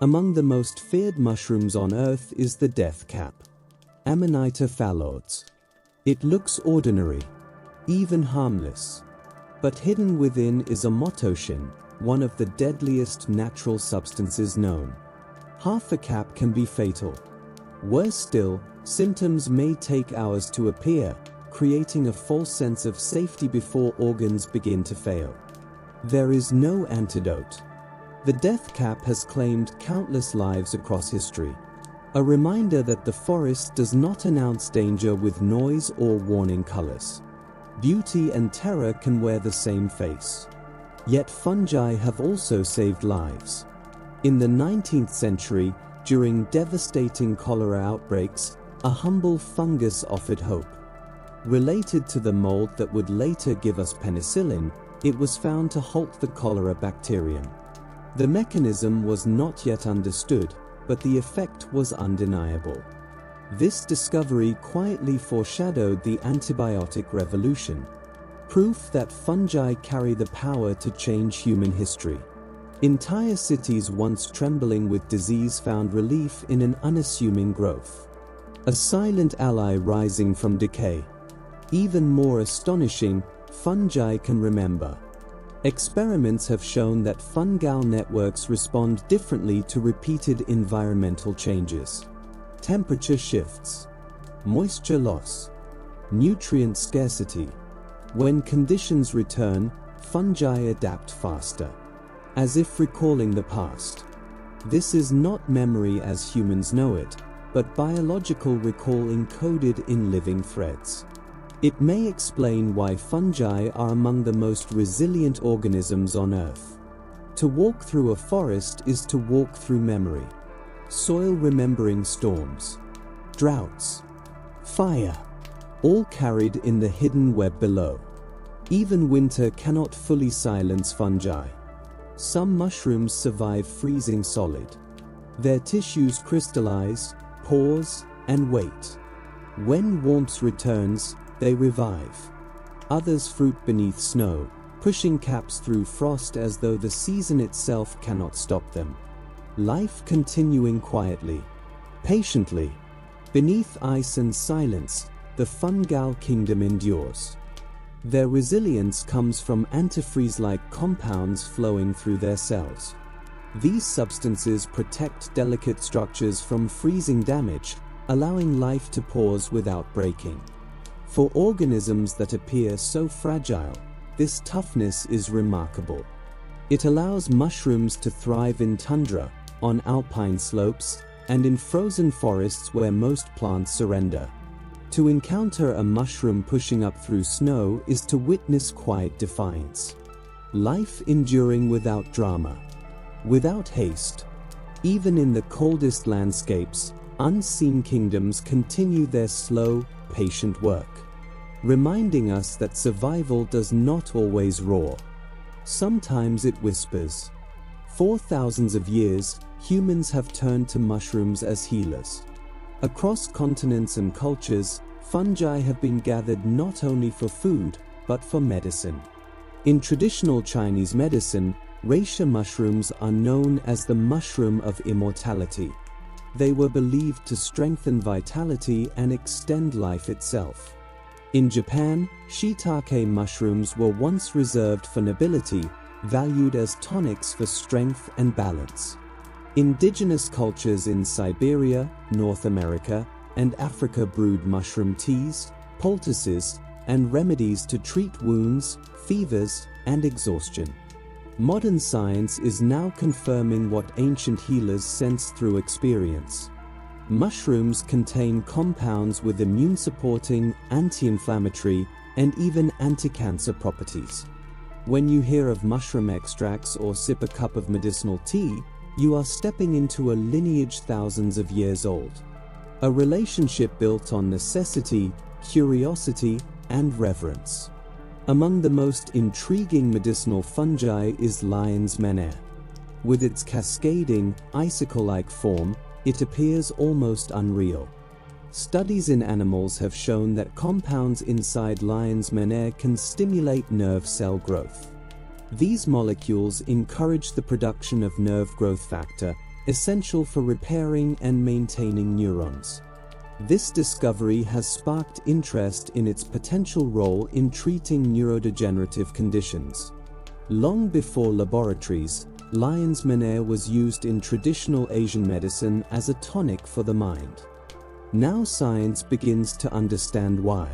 Among the most feared mushrooms on Earth is the death cap, Amanita phalloides. It looks ordinary, even harmless. But hidden within is a motoshin, one of the deadliest natural substances known. Half a cap can be fatal. Worse still, symptoms may take hours to appear, creating a false sense of safety before organs begin to fail. There is no antidote. The death cap has claimed countless lives across history. A reminder that the forest does not announce danger with noise or warning colors. Beauty and terror can wear the same face. Yet fungi have also saved lives. In the 19th century, during devastating cholera outbreaks, a humble fungus offered hope. Related to the mold that would later give us penicillin, it was found to halt the cholera bacterium. The mechanism was not yet understood, but the effect was undeniable. This discovery quietly foreshadowed the antibiotic revolution, proof that fungi carry the power to change human history. Entire cities once trembling with disease found relief in an unassuming growth. A silent ally rising from decay. Even more astonishing, fungi can remember. Experiments have shown that fungal networks respond differently to repeated environmental changes. Temperature shifts, moisture loss, nutrient scarcity. When conditions return, fungi adapt faster, as if recalling the past. This is not memory as humans know it, but biological recall encoded in living threads. It may explain why fungi are among the most resilient organisms on Earth. To walk through a forest is to walk through memory. Soil remembering storms, droughts, fire, all carried in the hidden web below. Even winter cannot fully silence fungi. Some mushrooms survive freezing solid. Their tissues crystallize, pause, and wait. When warmth returns, they revive. Others fruit beneath snow, pushing caps through frost as though the season itself cannot stop them. Life continuing quietly, patiently. Beneath ice and silence, the fungal kingdom endures. Their resilience comes from antifreeze-like compounds flowing through their cells. These substances protect delicate structures from freezing damage, allowing life to pause without breaking. For organisms that appear so fragile, this toughness is remarkable. It allows mushrooms to thrive in tundra, on alpine slopes, and in frozen forests where most plants surrender. To encounter a mushroom pushing up through snow is to witness quiet defiance. Life enduring without drama, without haste. Even in the coldest landscapes, unseen kingdoms continue their slow, patient work, reminding us that survival does not always roar. Sometimes it whispers. For thousands of years, humans have turned to mushrooms as healers. Across continents and cultures, fungi have been gathered not only for food, but for medicine. In traditional Chinese medicine, reishi mushrooms are known as the mushroom of immortality. They were believed to strengthen vitality and extend life itself. In Japan, shiitake mushrooms were once reserved for nobility, valued as tonics for strength and balance. Indigenous cultures in Siberia, North America, and Africa brewed mushroom teas, poultices, and remedies to treat wounds, fevers, and exhaustion. Modern science is now confirming what ancient healers sensed through experience. Mushrooms contain compounds with immune-supporting, anti-inflammatory, and even anti-cancer properties. When you hear of mushroom extracts or sip a cup of medicinal tea, you are stepping into a lineage thousands of years old. A relationship built on necessity, curiosity, and reverence. Among the most intriguing medicinal fungi is lion's mane. With its cascading, icicle-like form, it appears almost unreal. Studies in animals have shown that compounds inside lion's mane can stimulate nerve cell growth. These molecules encourage the production of nerve growth factor, essential for repairing and maintaining neurons. This discovery has sparked interest in its potential role in treating neurodegenerative conditions. Long before laboratories, lion's mane was used in traditional Asian medicine as a tonic for the mind. Now science begins to understand why.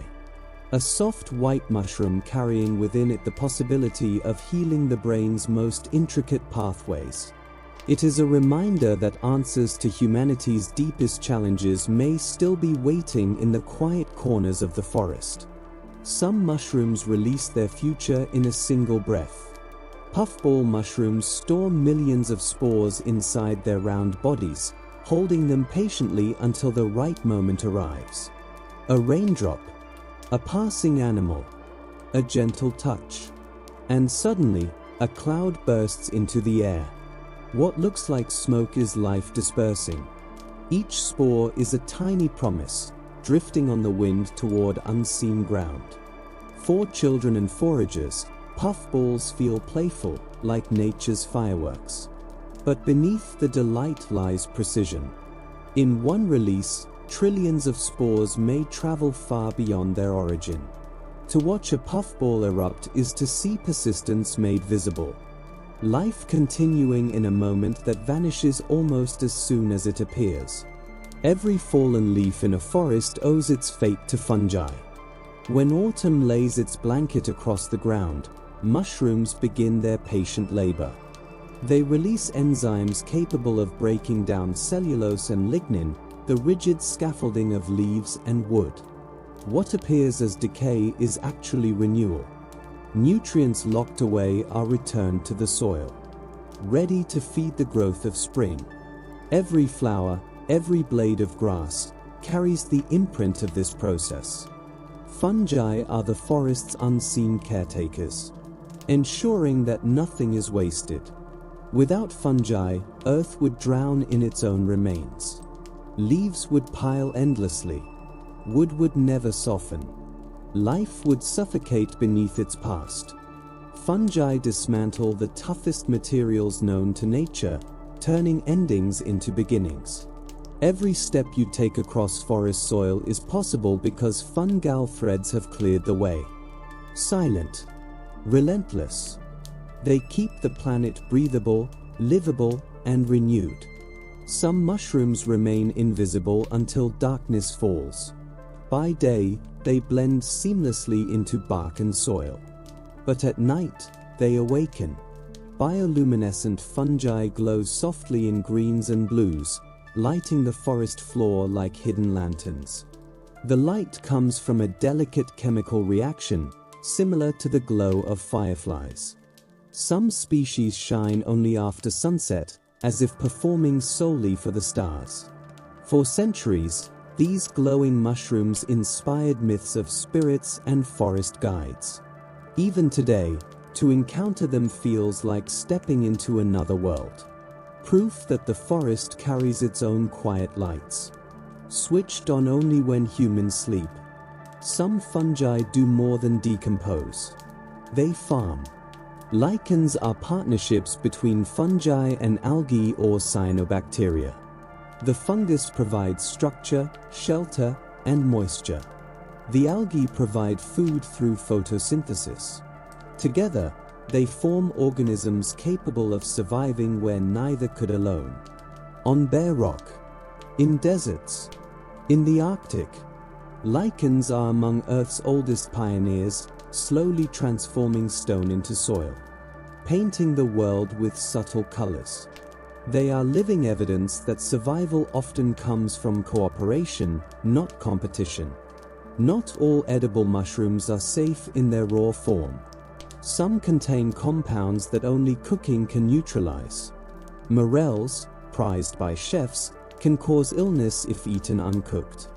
A soft white mushroom carrying within it the possibility of healing the brain's most intricate pathways. It is a reminder that answers to humanity's deepest challenges may still be waiting in the quiet corners of the forest. Some mushrooms release their future in a single breath. Puffball mushrooms store millions of spores inside their round bodies, holding them patiently until the right moment arrives. A raindrop, a passing animal, a gentle touch, and suddenly, a cloud bursts into the air. What looks like smoke is life dispersing. Each spore is a tiny promise, drifting on the wind toward unseen ground. For children and foragers, puffballs feel playful, like nature's fireworks. But beneath the delight lies precision. In one release, trillions of spores may travel far beyond their origin. To watch a puffball erupt is to see persistence made visible. Life continuing in a moment that vanishes almost as soon as it appears. Every fallen leaf in a forest owes its fate to fungi. When autumn lays its blanket across the ground, mushrooms begin their patient labor. They release enzymes capable of breaking down cellulose and lignin, the rigid scaffolding of leaves and wood. What appears as decay is actually renewal. Nutrients locked away are returned to the soil, ready to feed the growth of spring. Every flower, every blade of grass, carries the imprint of this process. Fungi are the forest's unseen caretakers, ensuring that nothing is wasted. Without fungi, Earth would drown in its own remains. Leaves would pile endlessly. Wood would never soften. Life would suffocate beneath its past. Fungi dismantle the toughest materials known to nature, turning endings into beginnings. Every step you take across forest soil is possible because fungal threads have cleared the way. Silent, relentless. They keep the planet breathable, livable, and renewed. Some mushrooms remain invisible until darkness falls. By day, they blend seamlessly into bark and soil. But at night, they awaken. Bioluminescent fungi glow softly in greens and blues, lighting the forest floor like hidden lanterns. The light comes from a delicate chemical reaction, similar to the glow of fireflies. Some species shine only after sunset, as if performing solely for the stars. For centuries, these glowing mushrooms inspired myths of spirits and forest guides. Even today, to encounter them feels like stepping into another world. Proof that the forest carries its own quiet lights. Switched on only when humans sleep. Some fungi do more than decompose. They farm. Lichens are partnerships between fungi and algae or cyanobacteria. The fungus provides structure, shelter, and moisture. The algae provide food through photosynthesis. Together, they form organisms capable of surviving where neither could alone. On bare rock, in deserts, in the Arctic, lichens are among Earth's oldest pioneers, slowly transforming stone into soil, painting the world with subtle colors. They are living evidence that survival often comes from cooperation, not competition. Not all edible mushrooms are safe in their raw form. Some contain compounds that only cooking can neutralize. Morels, prized by chefs, can cause illness if eaten uncooked.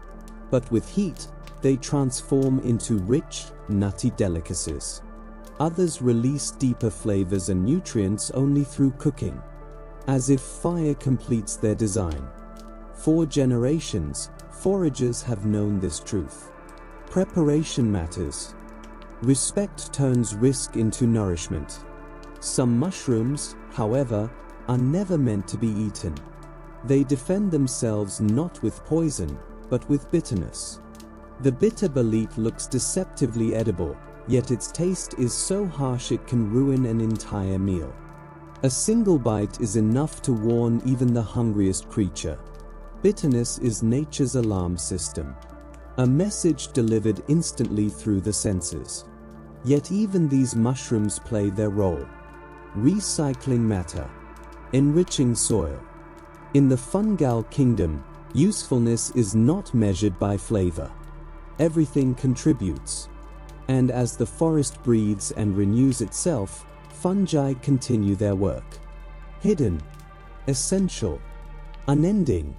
But with heat, they transform into rich, nutty delicacies. Others release deeper flavors and nutrients only through cooking, as if fire completes their design. For generations, foragers have known this truth. Preparation matters. Respect turns risk into nourishment. Some mushrooms, however, are never meant to be eaten. They defend themselves not with poison, but with bitterness. The bitter bolete looks deceptively edible, yet its taste is so harsh it can ruin an entire meal. A single bite is enough to warn even the hungriest creature. Bitterness is nature's alarm system. A message delivered instantly through the senses. Yet even these mushrooms play their role. Recycling matter. Enriching soil. In the fungal kingdom, usefulness is not measured by flavor. Everything contributes. And as the forest breathes and renews itself, fungi continue their work. Hidden, essential, unending.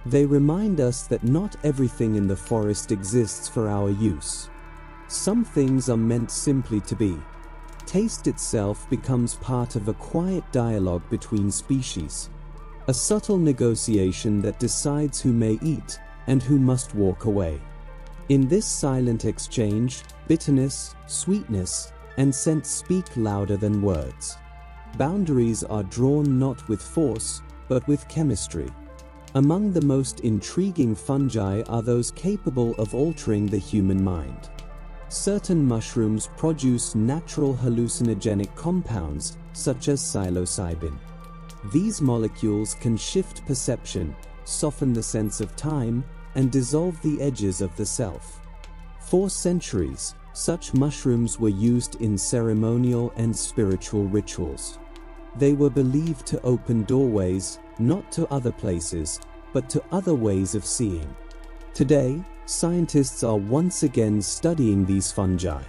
They remind us that not everything in the forest exists for our use. Some things are meant simply to be. Taste itself becomes part of a quiet dialogue between species. A subtle negotiation that decides who may eat and who must walk away. In this silent exchange, bitterness, sweetness, and scent speak louder than words. Boundaries are drawn not with force, but with chemistry. Among the most intriguing fungi are those capable of altering the human mind. Certain mushrooms produce natural hallucinogenic compounds, such as psilocybin. These molecules can shift perception, soften the sense of time, and dissolve the edges of the self. For centuries, such mushrooms were used in ceremonial and spiritual rituals. They were believed to open doorways, not to other places, but to other ways of seeing. Today, scientists are once again studying these fungi,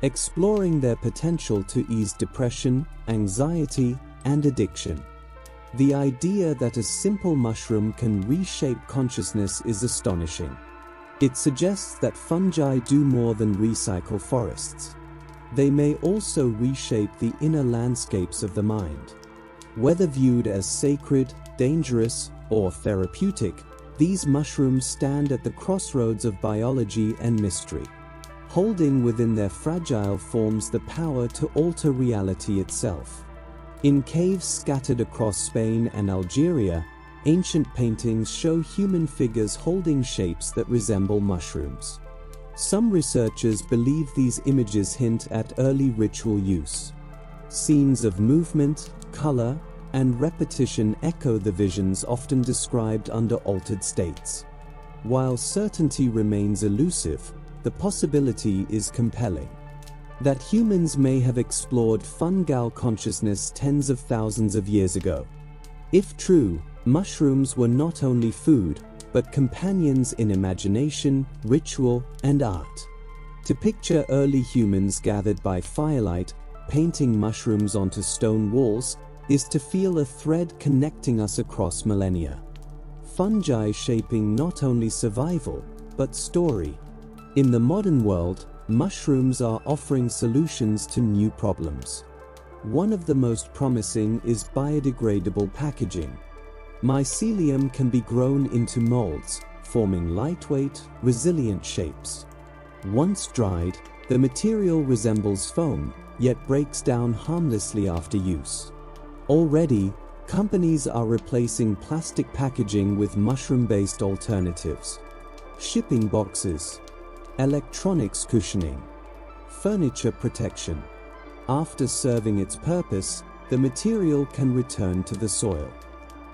exploring their potential to ease depression, anxiety, and addiction. The idea that a simple mushroom can reshape consciousness is astonishing. It suggests that fungi do more than recycle forests. They may also reshape the inner landscapes of the mind. Whether viewed as sacred, dangerous, or therapeutic, these mushrooms stand at the crossroads of biology and mystery, holding within their fragile forms the power to alter reality itself. In caves scattered across Spain and Algeria, ancient paintings show human figures holding shapes that resemble mushrooms. Some researchers believe these images hint at early ritual use. Scenes of movement, color, and repetition echo the visions often described under altered states. While certainty remains elusive, the possibility is compelling. That humans may have explored fungal consciousness tens of thousands of years ago. If true, Mushrooms were not only food, but companions in imagination, ritual, and art. To picture early humans gathered by firelight, painting mushrooms onto stone walls, is to feel a thread connecting us across millennia. Fungi shaping not only survival, but story. In the modern world, mushrooms are offering solutions to new problems. One of the most promising is biodegradable packaging. Mycelium can be grown into molds, forming lightweight, resilient shapes. Once dried, the material resembles foam, yet breaks down harmlessly after use. Already, companies are replacing plastic packaging with mushroom-based alternatives. Shipping boxes, electronics cushioning, furniture protection. After serving its purpose, the material can return to the soil.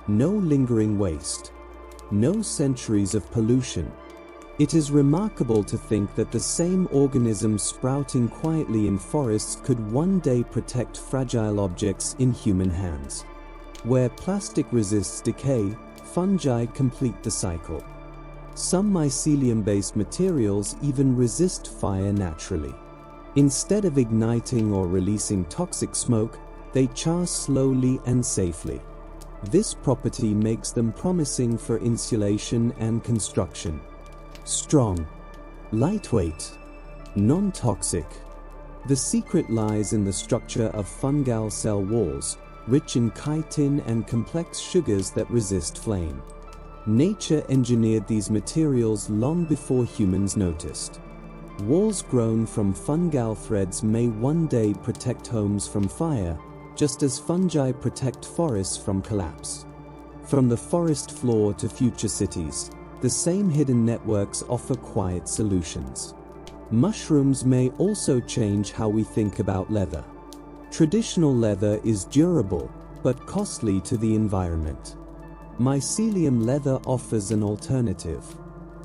No lingering waste. No centuries of pollution. It is remarkable to think that the same organisms sprouting quietly in forests could one day protect fragile objects in human hands. Where plastic resists decay, fungi complete the cycle. Some mycelium-based materials even resist fire naturally. Instead of igniting or releasing toxic smoke, they char slowly and safely. This property makes them promising for insulation and construction. Strong, lightweight, non-toxic. The secret lies in the structure of fungal cell walls, rich in chitin and complex sugars that resist flame. Nature engineered these materials long before humans noticed. Walls grown from fungal threads may one day protect homes from fire, just as fungi protect forests from collapse. From the forest floor to future cities, the same hidden networks offer quiet solutions. Mushrooms may also change how we think about leather. Traditional leather is durable, but costly to the environment. Mycelium leather offers an alternative.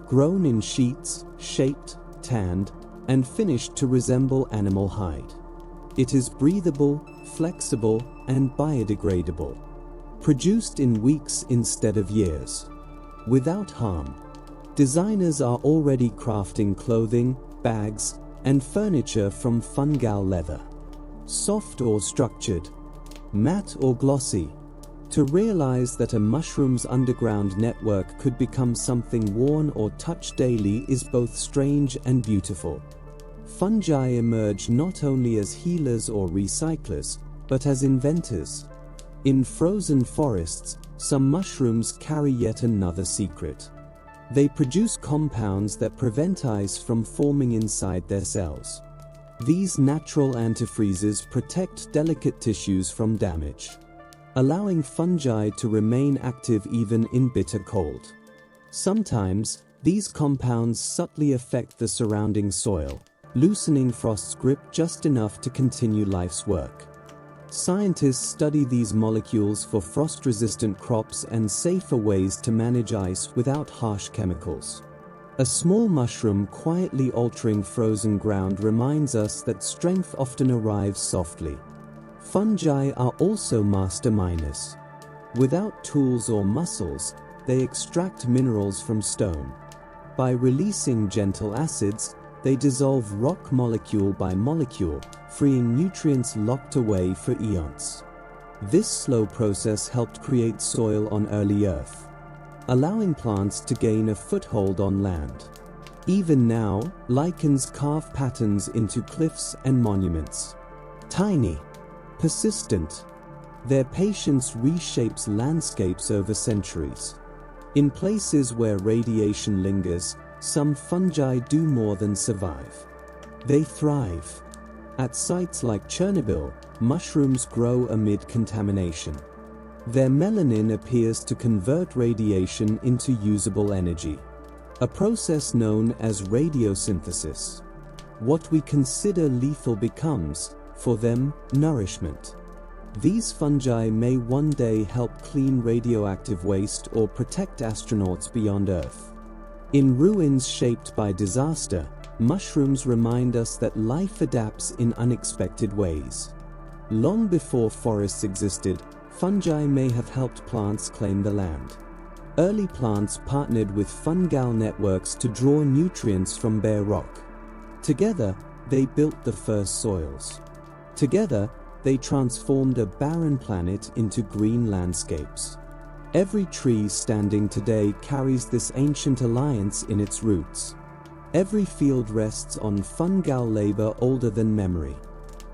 Grown in sheets, shaped, tanned, and finished to resemble animal hide. It is breathable, flexible, and biodegradable. Produced in weeks instead of years. Without harm. Designers are already crafting clothing, bags, and furniture from fungal leather. Soft or structured, matte or glossy. To realize that a mushroom's underground network could become something worn or touched daily is both strange and beautiful. Fungi emerge not only as healers or recyclers, but as inventors. In frozen forests, some mushrooms carry yet another secret. They produce compounds that prevent ice from forming inside their cells. These natural antifreezes protect delicate tissues from damage, allowing fungi to remain active even in bitter cold. Sometimes, these compounds subtly affect the surrounding soil, loosening frost's grip just enough to continue life's work. Scientists study these molecules for frost-resistant crops and safer ways to manage ice without harsh chemicals. A small mushroom quietly altering frozen ground reminds us that strength often arrives softly. Fungi are also master miners. Without tools or muscles, they extract minerals from stone. By releasing gentle acids, they dissolve rock molecule by molecule, freeing nutrients locked away for eons. This slow process helped create soil on early Earth, allowing plants to gain a foothold on land. Even now, lichens carve patterns into cliffs and monuments. Tiny, persistent, their patience reshapes landscapes over centuries. In places where radiation lingers, some fungi do more than survive. They thrive. At sites like Chernobyl, mushrooms grow amid contamination. Their melanin appears to convert radiation into usable energy, a process known as radiosynthesis. What we consider lethal becomes, for them, nourishment. These fungi may one day help clean radioactive waste or protect astronauts beyond Earth. In ruins shaped by disaster, mushrooms remind us that life adapts in unexpected ways. Long before forests existed, fungi may have helped plants claim the land. Early plants partnered with fungal networks to draw nutrients from bare rock. Together, they built the first soils. Together, they transformed a barren planet into green landscapes. Every tree standing today carries this ancient alliance in its roots. Every field rests on fungal labor older than memory.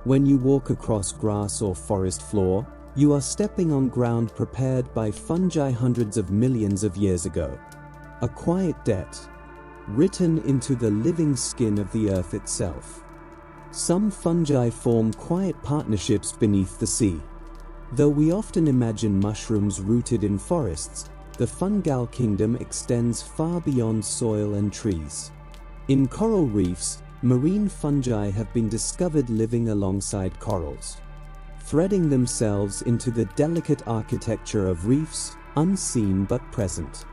When you walk across grass or forest floor, you are stepping on ground prepared by fungi hundreds of millions of years ago. A quiet debt, written into the living skin of the earth itself. Some fungi form quiet partnerships beneath the sea. Though we often imagine mushrooms rooted in forests, the fungal kingdom extends far beyond soil and trees. In coral reefs, marine fungi have been discovered living alongside corals, threading themselves into the delicate architecture of reefs, unseen but present.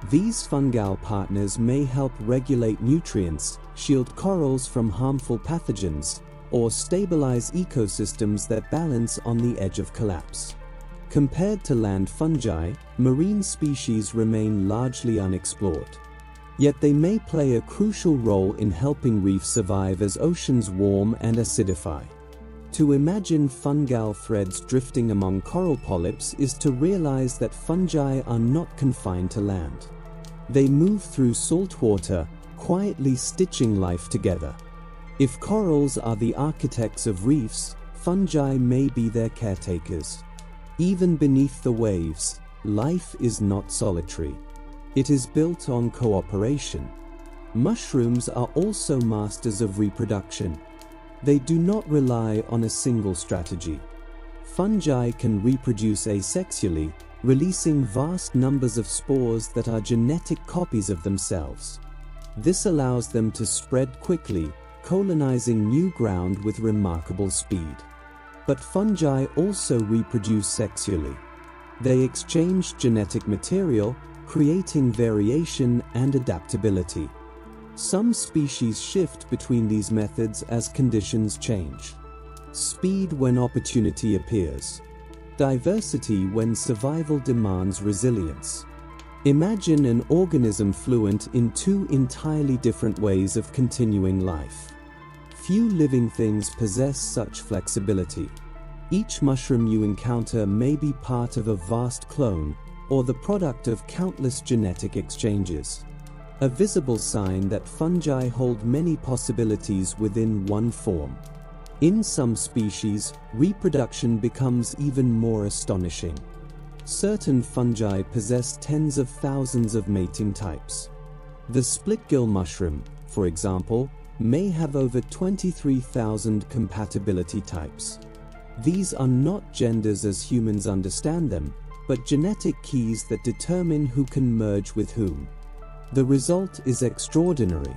These fungal partners may help regulate nutrients, shield corals from harmful pathogens, or stabilize ecosystems that balance on the edge of collapse. Compared to land fungi, marine species remain largely unexplored. Yet they may play a crucial role in helping reefs survive as oceans warm and acidify. To imagine fungal threads drifting among coral polyps is to realize that fungi are not confined to land. They move through salt water, quietly stitching life together. If corals are the architects of reefs, fungi may be their caretakers. Even beneath the waves, life is not solitary. It is built on cooperation. Mushrooms are also masters of reproduction. They do not rely on a single strategy. Fungi can reproduce asexually, releasing vast numbers of spores that are genetic copies of themselves. This allows them to spread quickly, colonizing new ground with remarkable speed. But fungi also reproduce sexually. They exchange genetic material, creating variation and adaptability. Some species shift between these methods as conditions change. Speed when opportunity appears. Diversity when survival demands resilience. Imagine an organism fluent in two entirely different ways of continuing life. Few living things possess such flexibility. Each mushroom you encounter may be part of a vast clone, or the product of countless genetic exchanges. A visible sign that fungi hold many possibilities within one form. In some species, reproduction becomes even more astonishing. Certain fungi possess tens of thousands of mating types. The split-gill mushroom, for example, may have over 23,000 compatibility types. These are not genders as humans understand them, but genetic keys that determine who can merge with whom. The result is extraordinary.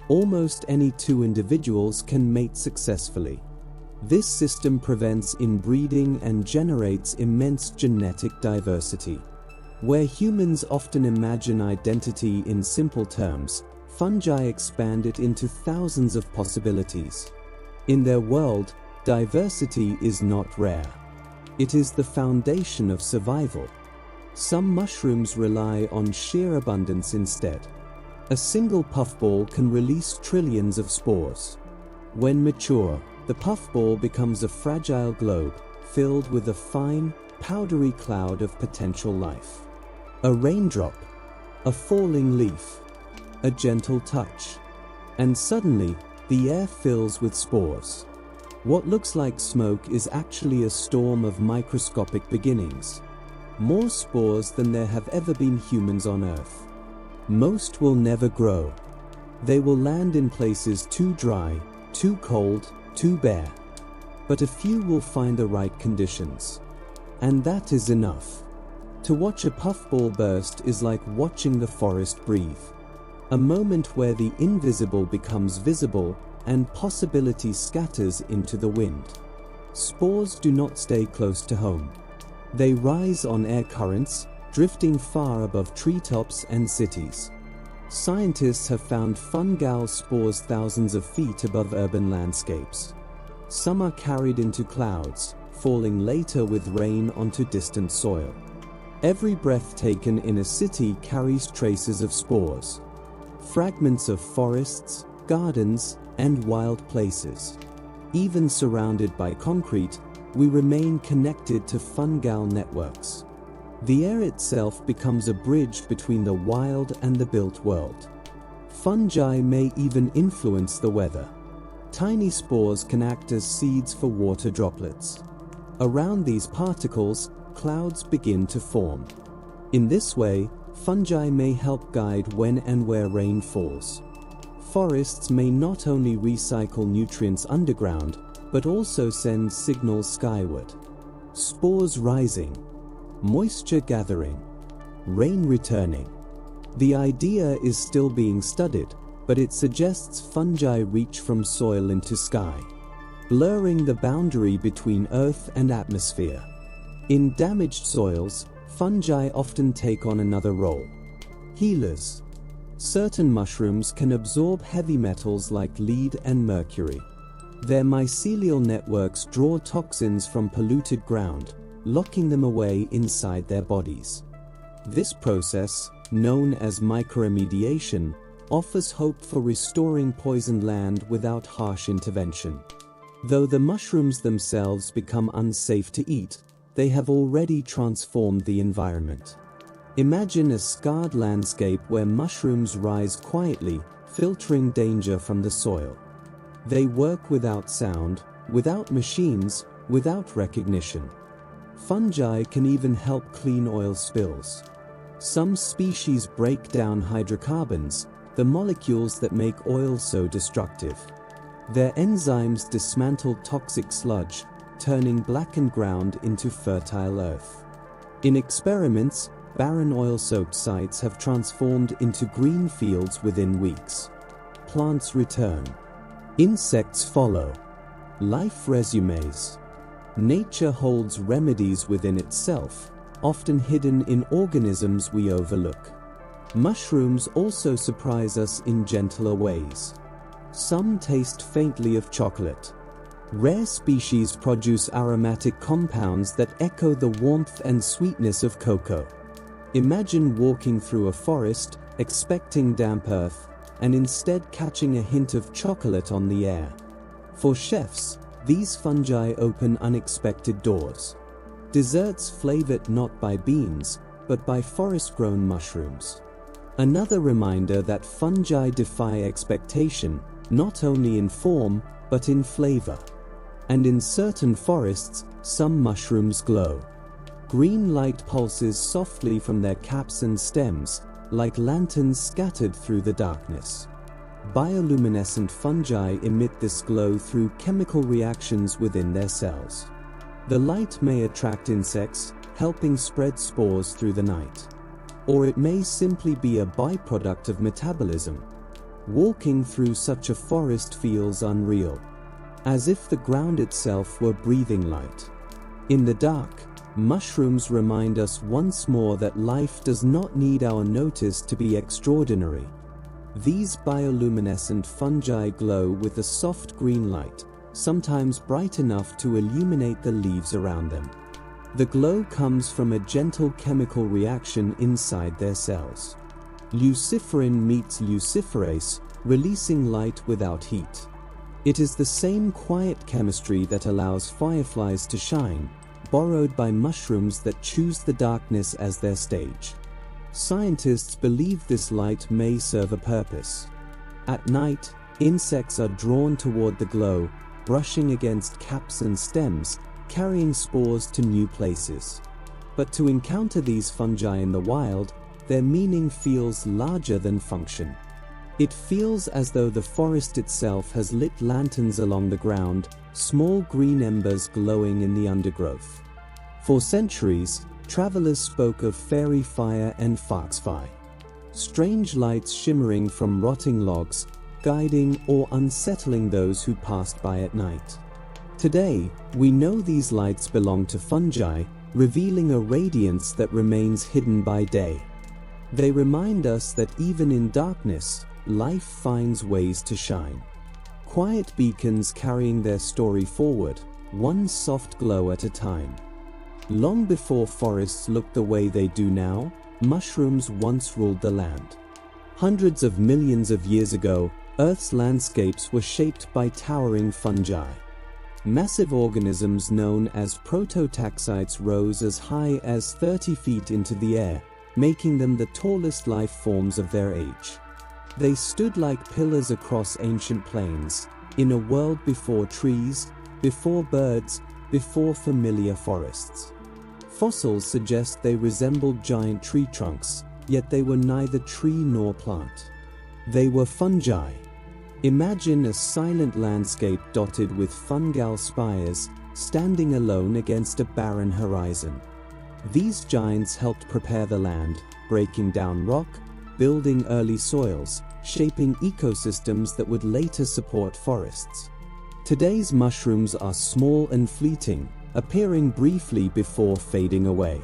Almost any two individuals can mate successfully. This system prevents inbreeding and generates immense genetic diversity. Where humans often imagine identity in simple terms, fungi expand it into thousands of possibilities. In their world, diversity is not rare. It is the foundation of survival. Some mushrooms rely on sheer abundance instead. A single puffball can release trillions of spores. When mature, the puffball becomes a fragile globe, filled with a fine, powdery cloud of potential life. A raindrop, a falling leaf, a gentle touch, and suddenly, the air fills with spores. What looks like smoke is actually a storm of microscopic beginnings. More spores than there have ever been humans on Earth. Most will never grow. They will land in places too dry, too cold, too bare. But a few will find the right conditions. And that is enough. To watch a puffball burst is like watching the forest breathe. A moment where the invisible becomes visible and possibility scatters into the wind. Spores do not stay close to home. They rise on air currents, drifting far above treetops and cities. Scientists have found fungal spores thousands of feet above urban landscapes. Some are carried into clouds, falling later with rain onto distant soil. Every breath taken in a city carries traces of spores, fragments of forests, gardens, and wild places. Even surrounded by concrete, we remain connected to fungal networks. The air itself becomes a bridge between the wild and the built world. Fungi may even influence the weather. Tiny spores can act as seeds for water droplets. Around these particles, clouds begin to form. In this way, fungi may help guide when and where rain falls. Forests may not only recycle nutrients underground, but also send signals skyward. Spores rising, moisture gathering, rain returning. The idea is still being studied, but it suggests fungi reach from soil into sky, blurring the boundary between earth and atmosphere. In damaged soils, fungi often take on another role. Healers. Certain mushrooms can absorb heavy metals like lead and mercury. Their mycelial networks draw toxins from polluted ground, locking them away inside their bodies. This process, known as microremediation, offers hope for restoring poisoned land without harsh intervention. Though the mushrooms themselves become unsafe to eat, they have already transformed the environment. Imagine a scarred landscape where mushrooms rise quietly, filtering danger from the soil. They work without sound, without machines, without recognition. Fungi can even help clean oil spills. Some species break down hydrocarbons, the molecules that make oil so destructive. Their enzymes dismantle toxic sludge, turning blackened ground into fertile earth. In experiments, barren oil-soaked sites have transformed into green fields within weeks. Plants return. Insects follow. Life resumes. Nature holds remedies within itself, often hidden in organisms we overlook. Mushrooms also surprise us in gentler ways. Some taste faintly of chocolate. Rare species produce aromatic compounds that echo the warmth and sweetness of cocoa. Imagine walking through a forest, expecting damp earth, and instead catching a hint of chocolate on the air. For chefs, these fungi open unexpected doors. Desserts flavored not by beans, but by forest-grown mushrooms. Another reminder that fungi defy expectation, not only in form, but in flavor. And in certain forests, some mushrooms glow. Green light pulses softly from their caps and stems, like lanterns scattered through the darkness. Bioluminescent fungi emit this glow through chemical reactions within their cells. The light may attract insects, helping spread spores through the night. Or it may simply be a byproduct of metabolism. Walking through such a forest feels unreal, as if the ground itself were breathing light. In the dark, mushrooms remind us once more that life does not need our notice to be extraordinary. These bioluminescent fungi glow with a soft green light, sometimes bright enough to illuminate the leaves around them. The glow comes from a gentle chemical reaction inside their cells. Luciferin meets luciferase, releasing light without heat. It is the same quiet chemistry that allows fireflies to shine, borrowed by mushrooms that choose the darkness as their stage. Scientists believe this light may serve a purpose. At night, insects are drawn toward the glow, brushing against caps and stems, carrying spores to new places. But to encounter these fungi in the wild, their meaning feels larger than function. It feels as though the forest itself has lit lanterns along the ground, small green embers glowing in the undergrowth. For centuries, travelers spoke of fairy fire and foxfire. Strange lights shimmering from rotting logs, guiding or unsettling those who passed by at night. Today, we know these lights belong to fungi, revealing a radiance that remains hidden by day. They remind us that even in darkness, life finds ways to shine. Quiet beacons carrying their story forward, one soft glow at a time. Long before forests looked the way they do now, mushrooms once ruled the land. Hundreds of millions of years ago, Earth's landscapes were shaped by towering fungi. Massive organisms known as prototaxites rose as high as 30 feet into the air, making them the tallest life forms of their age. They stood like pillars across ancient plains, in a world before trees, before birds, before familiar forests. Fossils suggest they resembled giant tree trunks, yet they were neither tree nor plant. They were fungi. Imagine a silent landscape dotted with fungal spires, standing alone against a barren horizon. These giants helped prepare the land, breaking down rock, building early soils, shaping ecosystems that would later support forests. Today's mushrooms are small and fleeting, appearing briefly before fading away.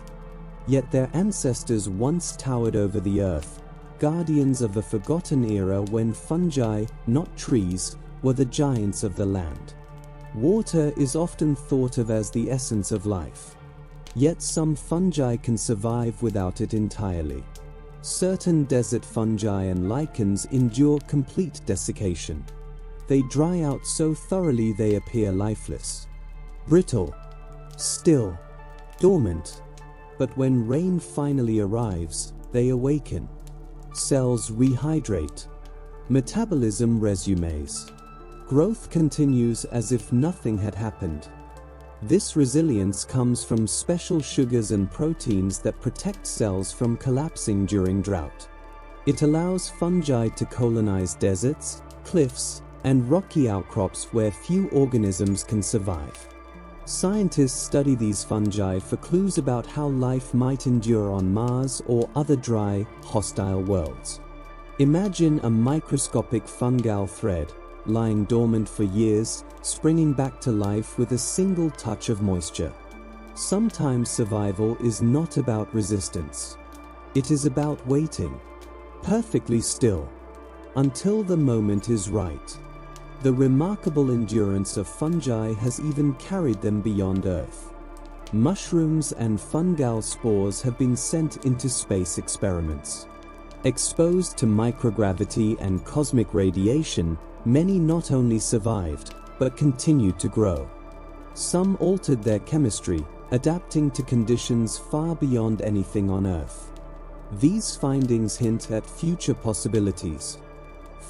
Yet their ancestors once towered over the earth, guardians of a forgotten era when fungi, not trees, were the giants of the land. Water is often thought of as the essence of life. Yet some fungi can survive without it entirely. Certain desert fungi and lichens endure complete desiccation. They dry out so thoroughly they appear lifeless. Brittle, still, dormant. But when rain finally arrives, they awaken. Cells rehydrate. Metabolism resumes. Growth continues as if nothing had happened. This resilience comes from special sugars and proteins that protect cells from collapsing during drought. It allows fungi to colonize deserts, cliffs, and rocky outcrops where few organisms can survive. Scientists study these fungi for clues about how life might endure on Mars or other dry, hostile worlds. Imagine a microscopic fungal thread, lying dormant for years, springing back to life with a single touch of moisture. Sometimes survival is not about resistance. It is about waiting, perfectly still, until the moment is right. The remarkable endurance of fungi has even carried them beyond Earth. Mushrooms and fungal spores have been sent into space experiments. Exposed to microgravity and cosmic radiation, many not only survived, but continued to grow. Some altered their chemistry, adapting to conditions far beyond anything on Earth. These findings hint at future possibilities.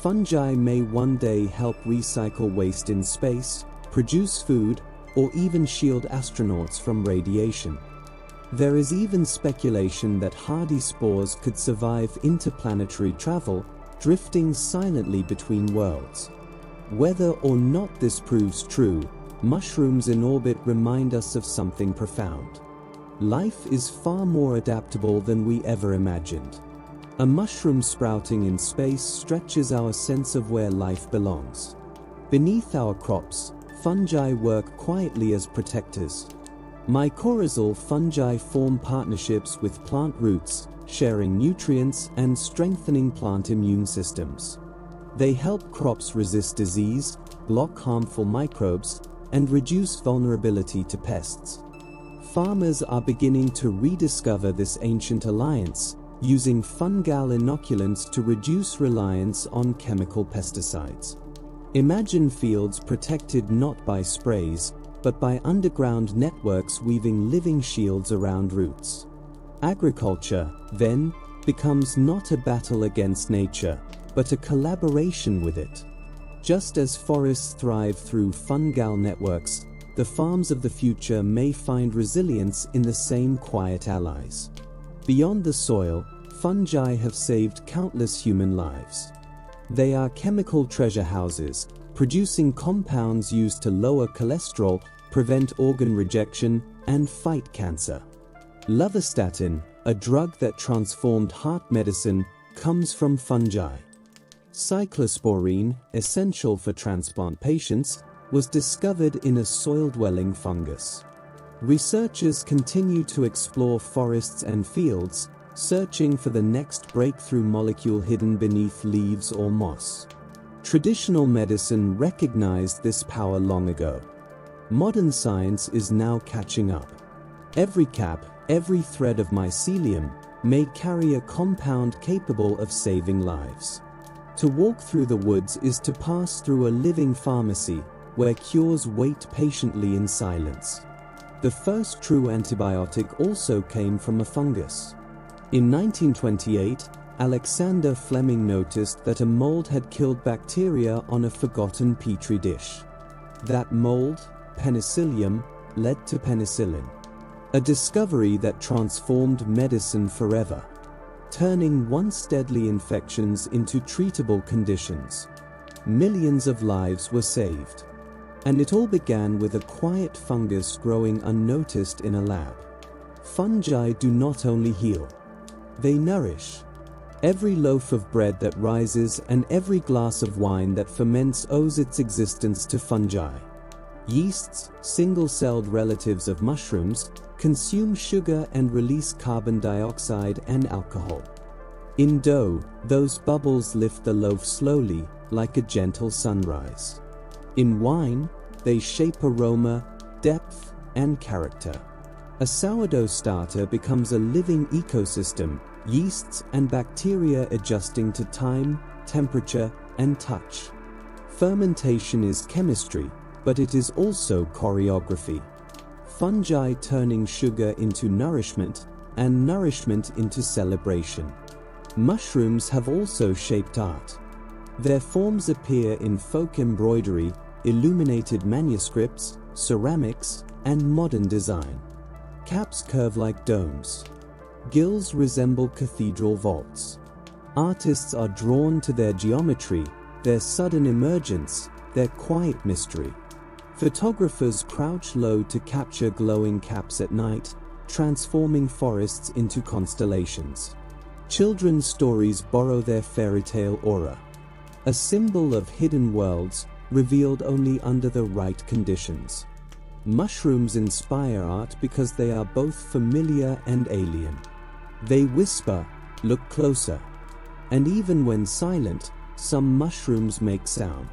Fungi may one day help recycle waste in space, produce food, or even shield astronauts from radiation. There is even speculation that hardy spores could survive interplanetary travel, drifting silently between worlds. Whether or not this proves true, mushrooms in orbit remind us of something profound. Life is far more adaptable than we ever imagined. A mushroom sprouting in space stretches our sense of where life belongs. Beneath our crops, fungi work quietly as protectors. Mycorrhizal fungi form partnerships with plant roots, sharing nutrients and strengthening plant immune systems. They help crops resist disease, block harmful microbes, and reduce vulnerability to pests. Farmers are beginning to rediscover this ancient alliance, using fungal inoculants to reduce reliance on chemical pesticides. Imagine fields protected not by sprays, but by underground networks weaving living shields around roots. Agriculture, then, becomes not a battle against nature, but a collaboration with it. Just as forests thrive through fungal networks, the farms of the future may find resilience in the same quiet allies. Beyond the soil, fungi have saved countless human lives. They are chemical treasure houses, producing compounds used to lower cholesterol, prevent organ rejection, and fight cancer. Lovastatin, a drug that transformed heart medicine, comes from fungi. Cyclosporine, essential for transplant patients, was discovered in a soil-dwelling fungus. Researchers continue to explore forests and fields, searching for the next breakthrough molecule hidden beneath leaves or moss. Traditional medicine recognized this power long ago. Modern science is now catching up. Every cap, every thread of mycelium may carry a compound capable of saving lives. To walk through the woods is to pass through a living pharmacy, where cures wait patiently in silence. The first true antibiotic also came from a fungus. In 1928, Alexander Fleming noticed that a mold had killed bacteria on a forgotten petri dish. That mold, penicillium, led to penicillin, a discovery that transformed medicine forever, turning once deadly infections into treatable conditions. Millions of lives were saved. And it all began with a quiet fungus growing unnoticed in a lab. Fungi do not only heal, they nourish. Every loaf of bread that rises and every glass of wine that ferments owes its existence to fungi. Yeasts, single-celled relatives of mushrooms, consume sugar and release carbon dioxide and alcohol. In dough, those bubbles lift the loaf slowly, like a gentle sunrise. In wine, they shape aroma, depth, and character. A sourdough starter becomes a living ecosystem, yeasts and bacteria adjusting to time, temperature, and touch. Fermentation is chemistry, but it is also choreography. Fungi turning sugar into nourishment, and nourishment into celebration. Mushrooms have also shaped art. Their forms appear in folk embroidery, illuminated manuscripts, ceramics, and modern design. Caps curve like domes. Gills resemble cathedral vaults. Artists are drawn to their geometry, their sudden emergence, their quiet mystery. Photographers crouch low to capture glowing caps at night, transforming forests into constellations. Children's stories borrow their fairy tale aura, a symbol of hidden worlds revealed only under the right conditions. Mushrooms inspire art because they are both familiar and alien. They whisper, "Look closer." And even when silent, some mushrooms make sound.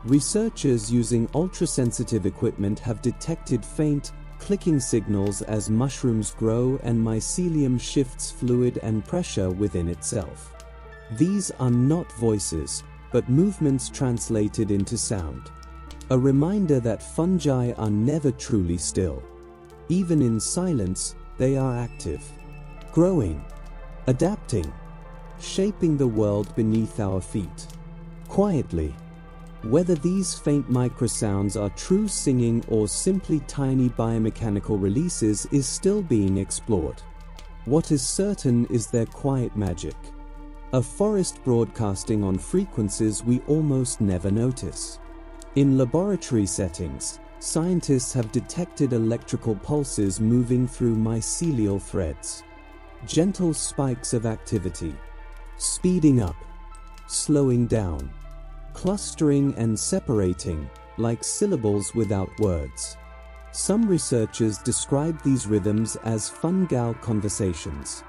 Researchers using ultrasensitive equipment have detected faint, clicking signals as mushrooms grow and mycelium shifts fluid and pressure within itself. These are not voices, but movements translated into sound. A reminder that fungi are never truly still. Even in silence, they are active, growing, adapting, shaping the world beneath our feet. Quietly. Whether these faint microsounds are true singing or simply tiny biomechanical releases is still being explored. What is certain is their quiet magic. A forest broadcasting on frequencies we almost never notice. In laboratory settings, scientists have detected electrical pulses moving through mycelial threads. Gentle spikes of activity. Speeding up, slowing down, clustering and separating, like syllables without words. Some researchers describe these rhythms as fungal conversations.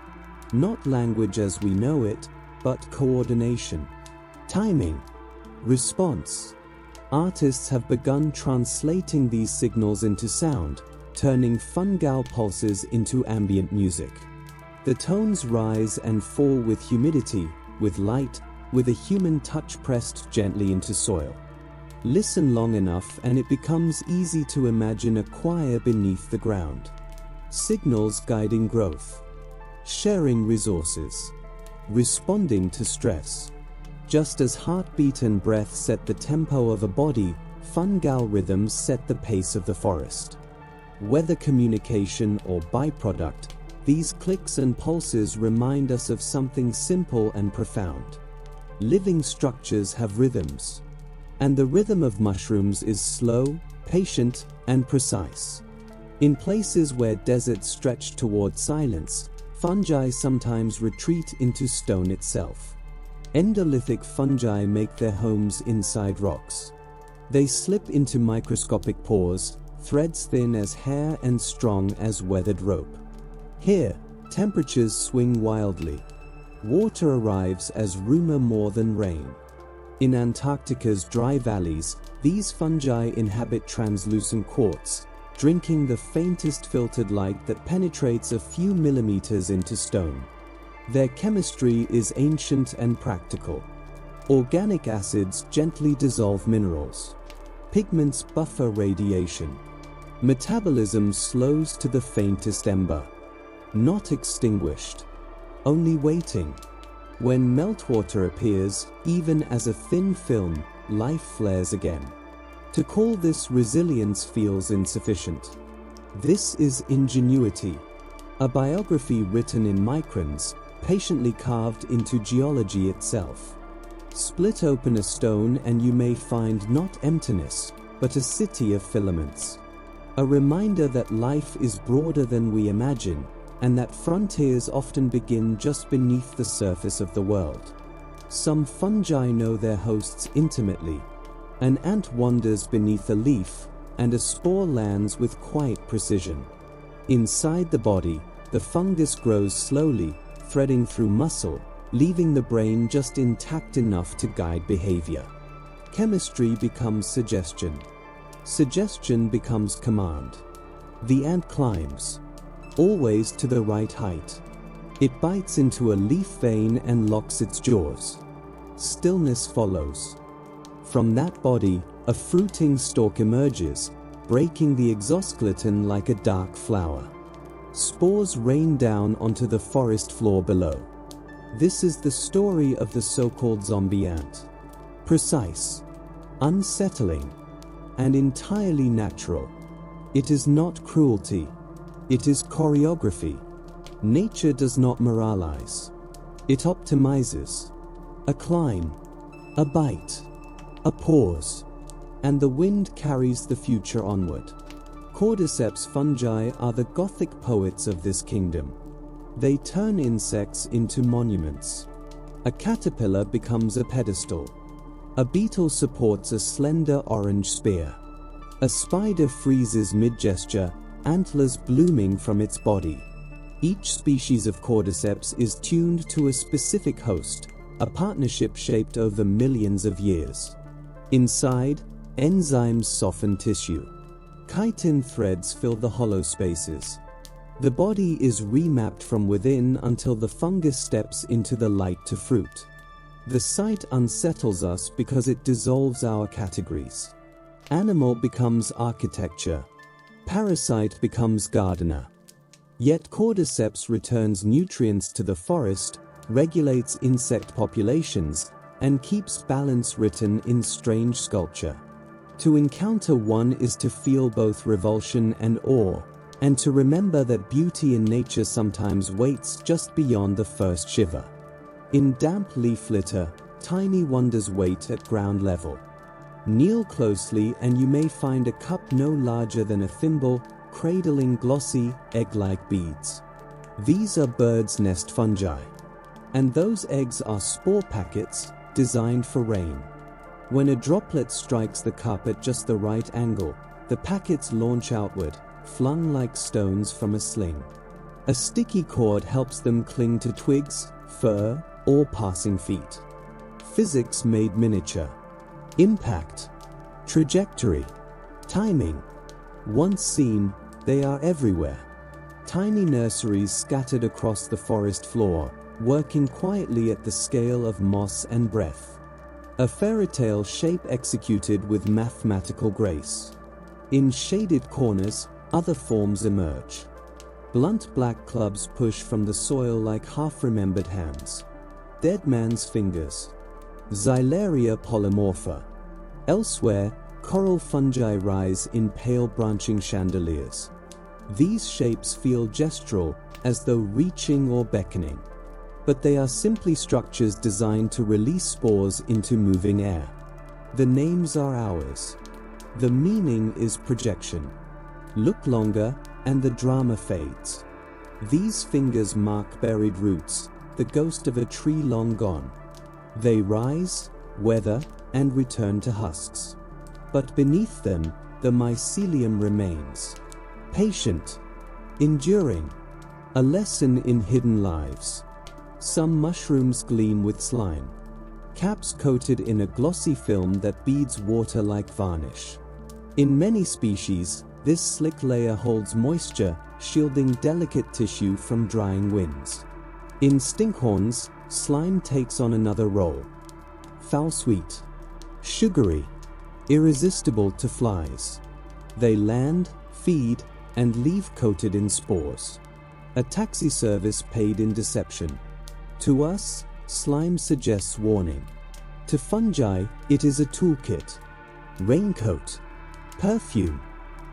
Not language as we know it, but coordination, timing, response. Artists have begun translating these signals into sound, turning fungal pulses into ambient music. The tones rise and fall with humidity, with light, with a human touch pressed gently into soil. Listen long enough and it becomes easy to imagine a choir beneath the ground. Signals guiding growth, sharing resources, responding to stress. Just as heartbeat and breath set the tempo of a body, fungal rhythms set the pace of the forest. Whether communication or byproduct, these clicks and pulses remind us of something simple and profound. Living structures have rhythms, and the rhythm of mushrooms is slow, patient, and precise. In places where deserts stretch toward silence, fungi sometimes retreat into stone itself. Endolithic fungi make their homes inside rocks. They slip into microscopic pores, threads thin as hair and strong as weathered rope. Here, temperatures swing wildly. Water arrives as rumor more than rain. In Antarctica's dry valleys, these fungi inhabit translucent quartz, drinking the faintest filtered light that penetrates a few millimeters into stone. Their chemistry is ancient and practical. Organic acids gently dissolve minerals. Pigments buffer radiation. Metabolism slows to the faintest ember. Not extinguished, only waiting. When meltwater appears, even as a thin film, life flares again. To call this resilience feels insufficient. This is ingenuity. A biography written in microns, patiently carved into geology itself. Split open a stone and you may find not emptiness, but a city of filaments. A reminder that life is broader than we imagine, and that frontiers often begin just beneath the surface of the world. Some fungi know their hosts intimately. An ant wanders beneath a leaf, and a spore lands with quiet precision. Inside the body, the fungus grows slowly, threading through muscle, leaving the brain just intact enough to guide behavior. Chemistry becomes suggestion. Suggestion becomes command. The ant climbs, always to the right height. It bites into a leaf vein and locks its jaws. Stillness follows. From that body, a fruiting stalk emerges, breaking the exoskeleton like a dark flower. Spores rain down onto the forest floor below. This is the story of the so-called zombie ant. Precise, unsettling, and entirely natural. It is not cruelty. It is choreography. Nature does not moralize. It optimizes. A climb, a bite, a pause, and the wind carries the future onward. Cordyceps fungi are the Gothic poets of this kingdom. They turn insects into monuments. A caterpillar becomes a pedestal. A beetle supports a slender orange spear. A spider freezes mid-gesture, antlers blooming from its body. Each species of cordyceps is tuned to a specific host, a partnership shaped over millions of years. Inside, enzymes soften tissue. Chitin threads fill the hollow spaces. The body is remapped from within until the fungus steps into the light to fruit. The sight unsettles us because it dissolves our categories. Animal becomes architecture. Parasite becomes gardener. Yet cordyceps returns nutrients to the forest, regulates insect populations, and keeps balance written in strange sculpture. To encounter one is to feel both revulsion and awe, and to remember that beauty in nature sometimes waits just beyond the first shiver. In damp leaf litter, tiny wonders wait at ground level. Kneel closely and you may find a cup no larger than a thimble, cradling glossy, egg-like beads. These are birds' nest fungi. And those eggs are spore packets, designed for rain. When a droplet strikes the cup at just the right angle, the packets launch outward, flung like stones from a sling. A sticky cord helps them cling to twigs, fur, or passing feet. Physics made miniature. Impact, trajectory, timing. Once seen, they are everywhere. Tiny nurseries scattered across the forest floor, working quietly at the scale of moss and breath. A fairy tale shape executed with mathematical grace. In shaded corners, other forms emerge. Blunt black clubs push from the soil like half-remembered hands. Dead man's fingers. Xylaria polymorpha. Elsewhere, coral fungi rise in pale branching chandeliers. These shapes feel gestural, as though reaching or beckoning. But they are simply structures designed to release spores into moving air. The names are ours. The meaning is projection. Look longer, and the drama fades. These fingers mark buried roots, the ghost of a tree long gone. They rise, weather, and return to husks. But beneath them, the mycelium remains. Patient, enduring, a lesson in hidden lives. Some mushrooms gleam with slime. caps coated in a glossy film that beads water like varnish. In many species, this slick layer holds moisture, shielding delicate tissue from drying winds. In stinkhorns, slime takes on another role. Foul-sweet, sugary, irresistible to flies. They land, feed, and leave coated in spores. A taxi service paid in deception. To us, slime suggests warning. To fungi, it is a toolkit. Raincoat, perfume,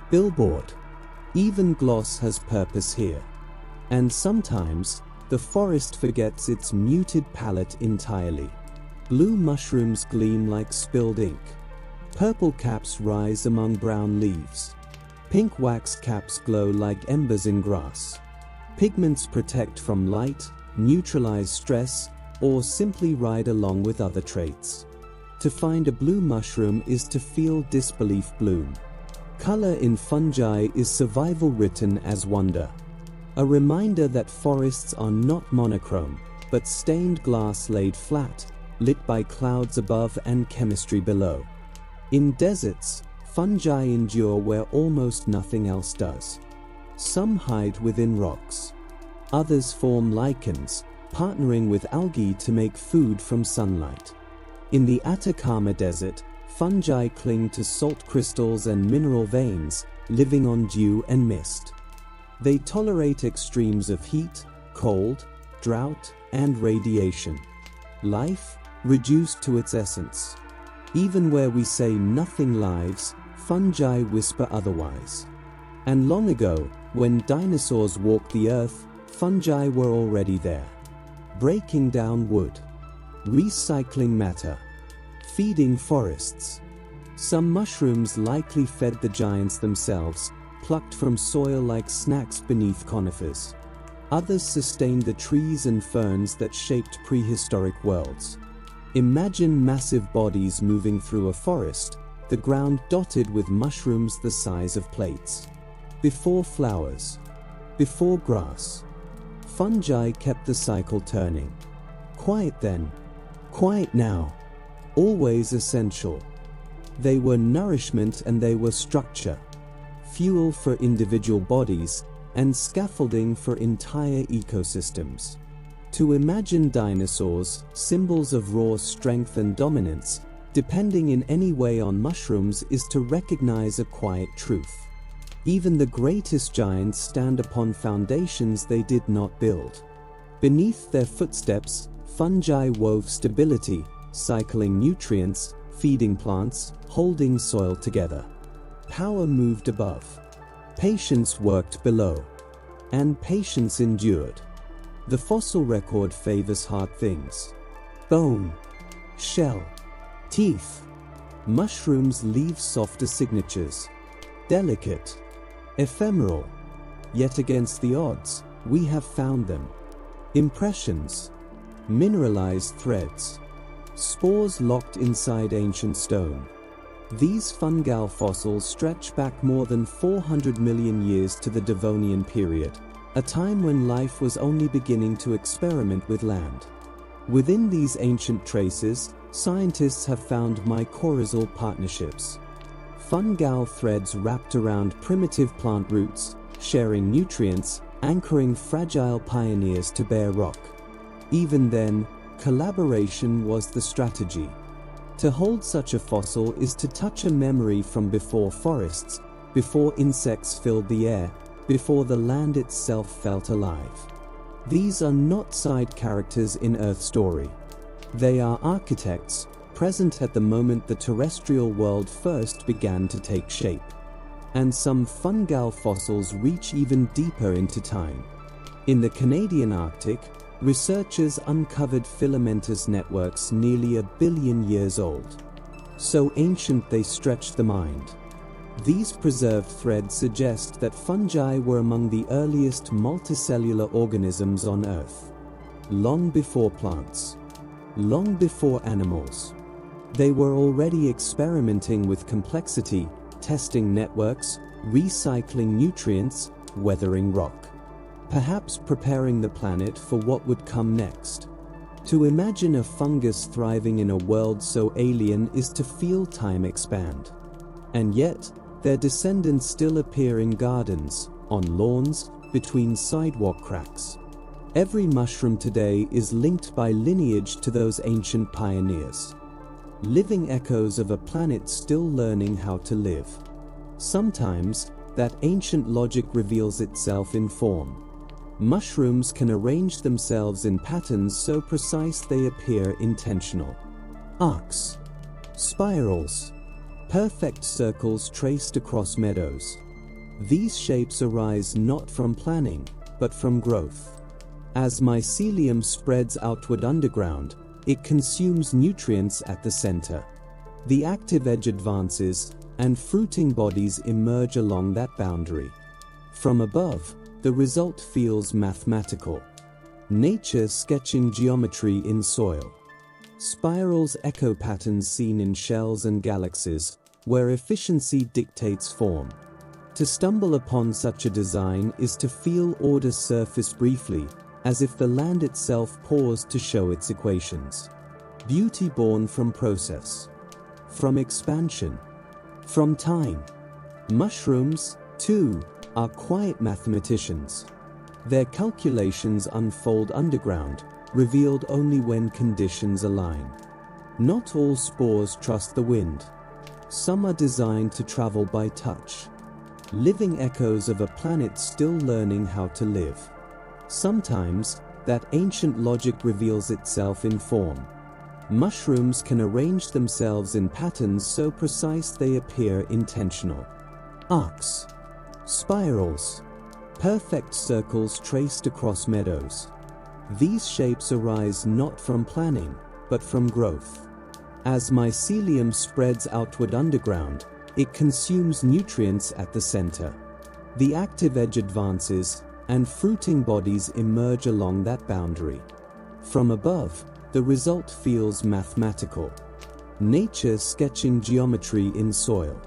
billboard. Even gloss has purpose here. And sometimes, the forest forgets its muted palette entirely. Blue mushrooms gleam like spilled ink. Purple caps rise among brown leaves. Pink wax caps glow like embers in grass. Pigments protect from light, neutralize stress, or simply ride along with other traits. To find a blue mushroom is to feel disbelief bloom. Color in fungi is survival written as wonder. A reminder that forests are not monochrome, but stained glass laid flat, lit by clouds above and chemistry below. In deserts, fungi endure where almost nothing else does. Some hide within rocks. Others form lichens, partnering with algae to make food from sunlight. In the Atacama Desert, fungi cling to salt crystals and mineral veins, living on dew and mist. They tolerate extremes of heat, cold, drought, and radiation. Life, reduced to its essence. Even where we say nothing lives, fungi whisper otherwise. And long ago, when dinosaurs walked the earth, fungi were already there. Breaking down wood, recycling matter, feeding forests. Some mushrooms likely fed the giants themselves, plucked from soil like snacks beneath conifers. Others sustained the trees and ferns that shaped prehistoric worlds. Imagine massive bodies moving through a forest, the ground dotted with mushrooms the size of plates. Before flowers, before grass, fungi kept the cycle turning. Quiet then, quiet now, always essential. They were nourishment and they were structure, fuel for individual bodies, and scaffolding for entire ecosystems. To imagine dinosaurs, symbols of raw strength and dominance, depending in any way on mushrooms is to recognize a quiet truth. Even the greatest giants stand upon foundations they did not build. Beneath their footsteps, fungi wove stability, cycling nutrients, feeding plants, holding soil together. Power moved above. Patience worked below. And patience endured. The fossil record favors hard things. Bone, shell, teeth. Mushrooms leave softer signatures. Delicate, ephemeral. Yet against the odds, we have found them. Impressions, mineralized threads, spores locked inside ancient stone. These fungal fossils stretch back more than 400 million years to the Devonian period, a time when life was only beginning to experiment with land. Within these ancient traces, scientists have found mycorrhizal partnerships. Fungal threads wrapped around primitive plant roots, sharing nutrients, anchoring fragile pioneers to bare rock. Even then, collaboration was the strategy. To hold such a fossil is to touch a memory from before forests, before insects filled the air, before the land itself felt alive. These are not side characters in Earth story. They are architects, present at the moment the terrestrial world first began to take shape. And some fungal fossils reach even deeper into time. In the Canadian Arctic, researchers uncovered filamentous networks nearly 1 billion years old. So ancient they stretched the mind. These preserved threads suggest that fungi were among the earliest multicellular organisms on Earth. Long before plants. Long before animals. They were already experimenting with complexity, testing networks, recycling nutrients, weathering rock. Perhaps preparing the planet for what would come next. To imagine a fungus thriving in a world so alien is to feel time expand. And yet, their descendants still appear in gardens, on lawns, between sidewalk cracks. Every mushroom today is linked by lineage to those ancient pioneers. Living echoes of a planet still learning how to live. Sometimes, that ancient logic reveals itself in form. Mushrooms can arrange themselves in patterns so precise they appear intentional. Arcs, spirals, perfect circles traced across meadows. These shapes arise not from planning, but from growth. As mycelium spreads outward underground, it consumes nutrients at the center. The active edge advances, and fruiting bodies emerge along that boundary. From above, the result feels mathematical. Nature sketching geometry in soil. Spirals echo patterns seen in shells and galaxies, where efficiency dictates form. To stumble upon such a design is to feel order surface briefly, as if the land itself paused to show its equations. Beauty born from process, from expansion, from time. Mushrooms, too, are quiet mathematicians. Their calculations unfold underground, revealed only when conditions align. Not all spores trust the wind. Some are designed to travel by touch. Living echoes of a planet still learning how to live. Sometimes, that ancient logic reveals itself in form. Mushrooms can arrange themselves in patterns so precise they appear intentional. Arcs, spirals, perfect circles traced across meadows. These shapes arise not from planning, but from growth. As mycelium spreads outward underground, it consumes nutrients at the center. The active edge advances, and fruiting bodies emerge along that boundary. From above, the result feels mathematical. Nature sketching geometry in soil.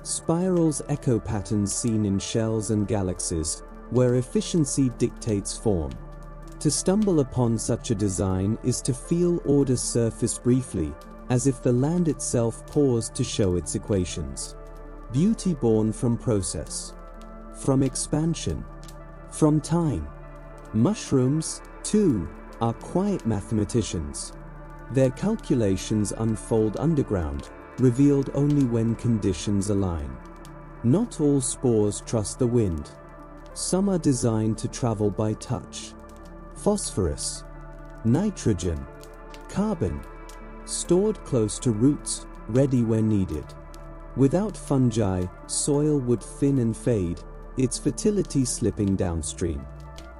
Spirals echo patterns seen in shells and galaxies, where efficiency dictates form. To stumble upon such a design is to feel order surface briefly, as if the land itself paused to show its equations. Beauty born from process, from expansion, from time. Mushrooms, too, are quiet mathematicians. Their calculations unfold underground, revealed only when conditions align. Not all spores trust the wind. Some are designed to travel by touch. Phosphorus, nitrogen, carbon, stored close to roots, ready when needed. Without fungi, soil would thin and fade, its fertility slipping downstream.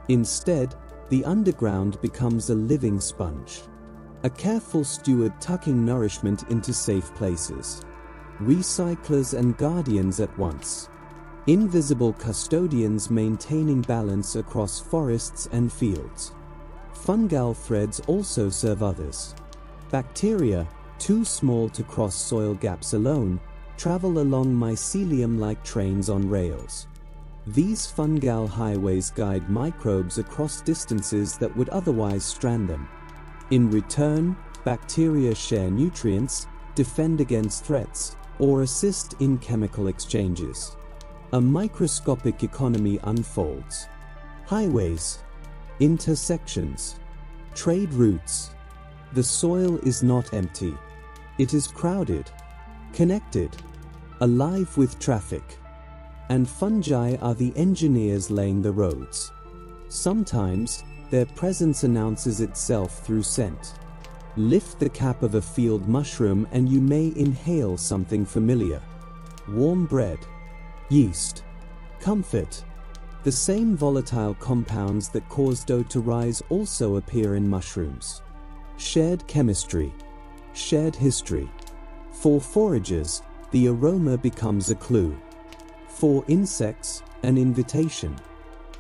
Instead, the underground becomes a living sponge. A careful steward tucking nourishment into safe places. Recyclers and guardians at once. Invisible custodians maintaining balance across forests and fields. Fungal threads also serve others. Bacteria, too small to cross soil gaps alone, travel along mycelium like trains on rails. These fungal highways guide microbes across distances that would otherwise strand them. In return, bacteria share nutrients, defend against threats, or assist in chemical exchanges. A microscopic economy unfolds. Highways, intersections, trade routes. The soil is not empty. It is crowded, connected, alive with traffic. And fungi are the engineers laying the roads. Sometimes, their presence announces itself through scent. Lift the cap of a field mushroom and you may inhale something familiar. Warm bread, yeast, comfort. The same volatile compounds that cause dough to rise also appear in mushrooms. Shared chemistry, shared history. For foragers, the aroma becomes a clue. For insects, an invitation.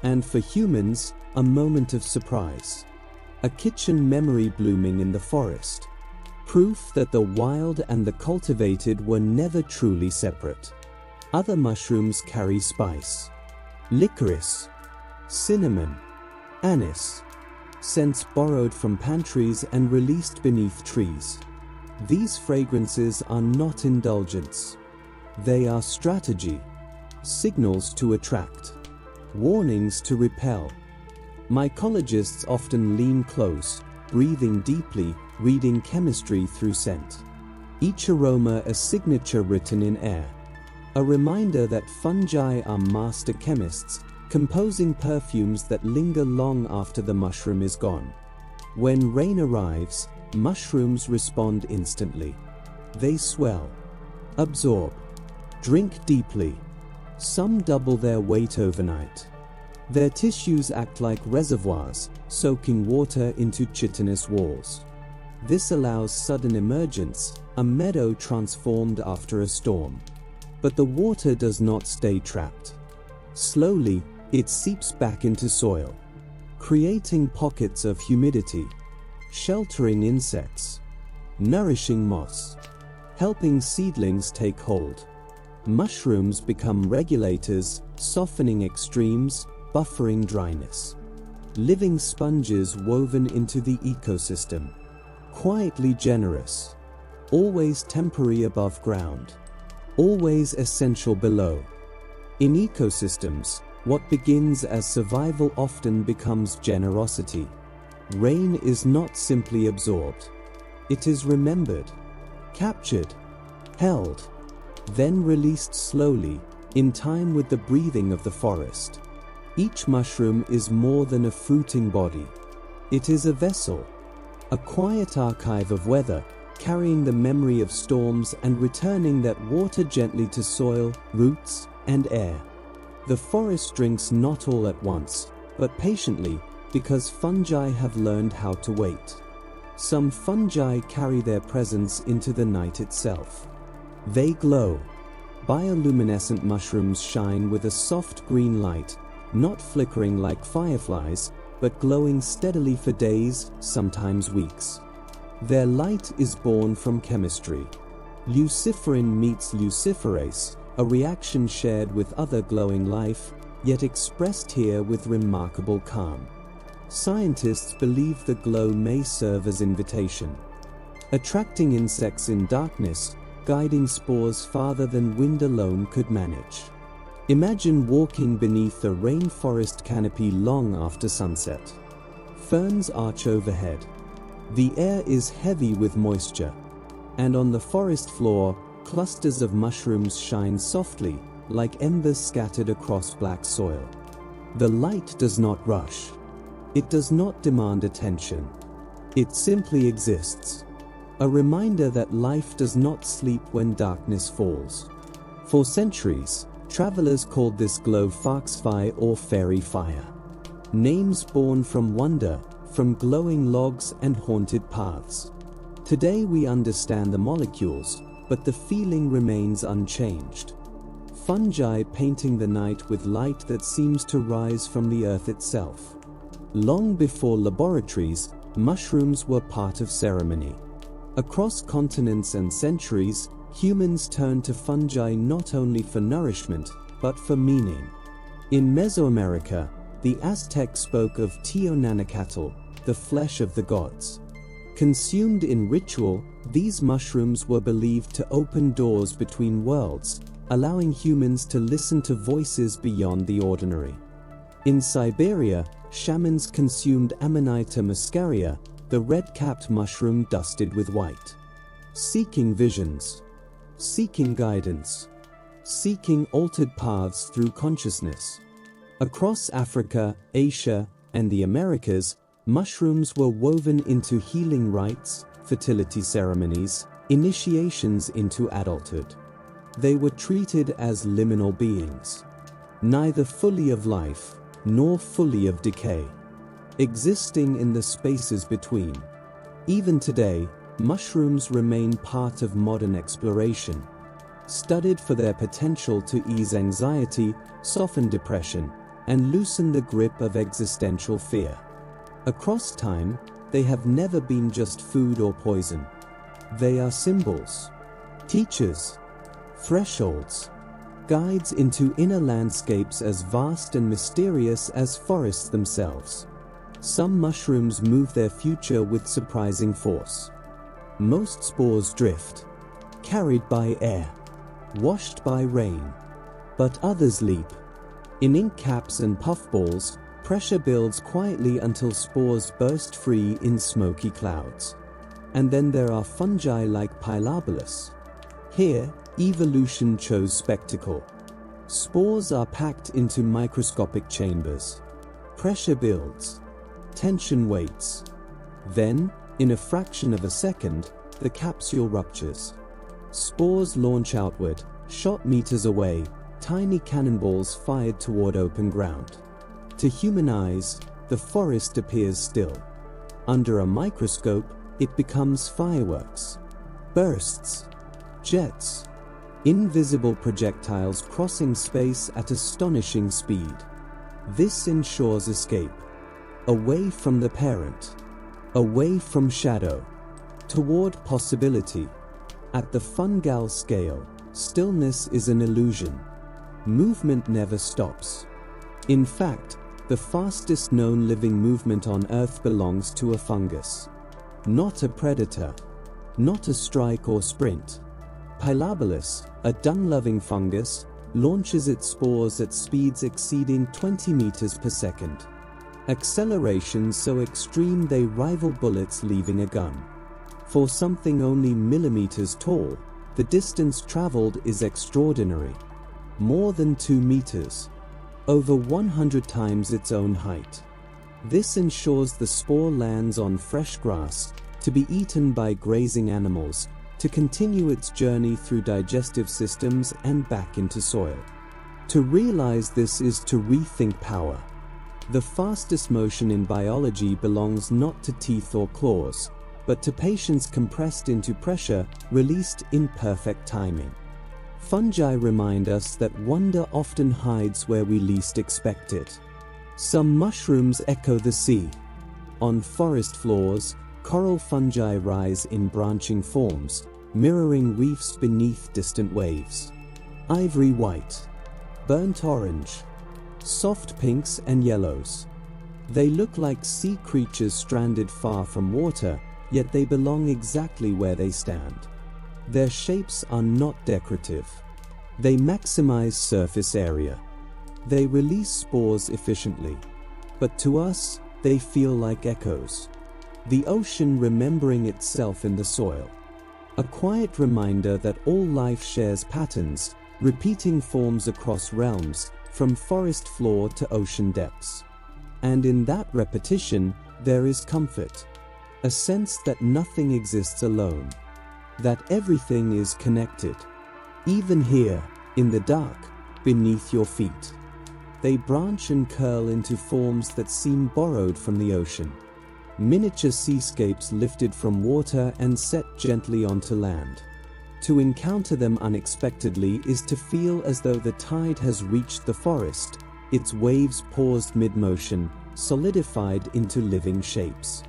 And for humans, a moment of surprise. A kitchen memory blooming in the forest. Proof that the wild and the cultivated were never truly separate. Other mushrooms carry spice. Licorice, cinnamon, anise. scents borrowed from pantries and released beneath trees. These fragrances are not indulgence. They are strategy, signals to attract, warnings to repel. Mycologists often lean close, breathing deeply, reading chemistry through scent. Each aroma a signature written in air. A reminder that fungi are master chemists, composing perfumes that linger long after the mushroom is gone. When rain arrives, mushrooms respond instantly. They swell, absorb, drink deeply. Some double their weight overnight. Their tissues act like reservoirs, soaking water into chitinous walls. This allows sudden emergence, a meadow transformed after a storm. But the water does not stay trapped. Slowly, it seeps back into soil, creating pockets of humidity, sheltering insects, nourishing moss, helping seedlings take hold. Mushrooms become regulators, softening extremes, buffering dryness. Living sponges woven into the ecosystem. Quietly generous. Always temporary above ground. Always essential below. In ecosystems, what begins as survival often becomes generosity. Rain is not simply absorbed. It is remembered, captured, held, then released slowly, in time with the breathing of the forest. Each mushroom is more than a fruiting body. It is a vessel, a quiet archive of weather, carrying the memory of storms and returning that water gently to soil, roots, and air. The forest drinks not all at once, but patiently, because fungi have learned how to wait. Some fungi carry their presence into the night itself. They glow. Bioluminescent mushrooms shine with a soft green light, not flickering like fireflies, but glowing steadily for days, sometimes weeks. Their light is born from chemistry. Luciferin meets luciferase, a reaction shared with other glowing life, yet expressed here with remarkable calm. Scientists believe the glow may serve as invitation, attracting insects in darkness, guiding spores farther than wind alone could manage. Imagine walking beneath a rainforest canopy long after sunset. Ferns arch overhead. The air is heavy with moisture, and on the forest floor, clusters of mushrooms shine softly, like embers scattered across black soil. The light does not rush. It does not demand attention. It simply exists. A reminder that life does not sleep when darkness falls. For centuries, travelers called this glow foxfire or fairy fire. Names born from wonder, from glowing logs and haunted paths. Today we understand the molecules, but the feeling remains unchanged. Fungi painting the night with light that seems to rise from the earth itself. Long before laboratories, mushrooms were part of ceremony. Across continents and centuries, humans turned to fungi not only for nourishment, but for meaning. In Mesoamerica, the Aztecs spoke of Teonanacatl, the flesh of the gods. Consumed in ritual, these mushrooms were believed to open doors between worlds, allowing humans to listen to voices beyond the ordinary. In Siberia, shamans consumed Amanita muscaria, the red-capped mushroom dusted with white. Seeking visions, seeking guidance, seeking altered paths through consciousness. Across Africa, Asia, and the Americas, mushrooms were woven into healing rites, fertility ceremonies, initiations into adulthood. They were treated as liminal beings, neither fully of life, nor fully of decay, existing in the spaces between. Even today, mushrooms remain part of modern exploration, studied for their potential to ease anxiety, soften depression, and loosen the grip of existential fear. Across time, they have never been just food or poison. They are symbols, teachers, thresholds, guides into inner landscapes as vast and mysterious as forests themselves. Some mushrooms move their future with surprising force. Most spores drift, carried by air, washed by rain. But others leap. In ink caps and puffballs, pressure builds quietly until spores burst free in smoky clouds. And then there are fungi like Pilobolus. Here, evolution chose spectacle. Spores are packed into microscopic chambers. Pressure builds. Tension waits. Then, in a fraction of a second, the capsule ruptures. Spores launch outward, shot meters away, tiny cannonballs fired toward open ground. To human eyes, the forest appears still. Under a microscope, it becomes fireworks. Bursts. Jets. Invisible projectiles crossing space at astonishing speed. This ensures escape. Away from the parent. Away from shadow. Toward possibility. At the fungal scale, stillness is an illusion. Movement never stops. In fact, the fastest known living movement on Earth belongs to a fungus. Not a predator. Not a strike or sprint. Pilobolus, a dung-loving fungus, launches its spores at speeds exceeding 20 meters per second. Acceleration so extreme they rival bullets leaving a gun. For something only millimeters tall, the distance traveled is extraordinary. More than 2 meters. Over 100 times its own height. This ensures the spore lands on fresh grass, to be eaten by grazing animals, to continue its journey through digestive systems and back into soil. To realize this is to rethink power. The fastest motion in biology belongs not to teeth or claws, but to patience compressed into pressure, released in perfect timing. Fungi remind us that wonder often hides where we least expect it. Some mushrooms echo the sea. On forest floors, coral fungi rise in branching forms, mirroring reefs beneath distant waves. Ivory white, burnt orange, soft pinks and yellows. They look like sea creatures stranded far from water, yet they belong exactly where they stand. Their shapes are not decorative. They maximize surface area. They release spores efficiently. But to us, they feel like echoes. The ocean remembering itself in the soil. A quiet reminder that all life shares patterns, repeating forms across realms, from forest floor to ocean depths. And in that repetition, there is comfort. A sense that nothing exists alone. That everything is connected. Even here, in the dark, beneath your feet. They branch and curl into forms that seem borrowed from the ocean. Miniature seascapes lifted from water and set gently onto land. To encounter them unexpectedly is to feel as though the tide has reached the forest, its waves paused mid-motion, solidified into living shapes.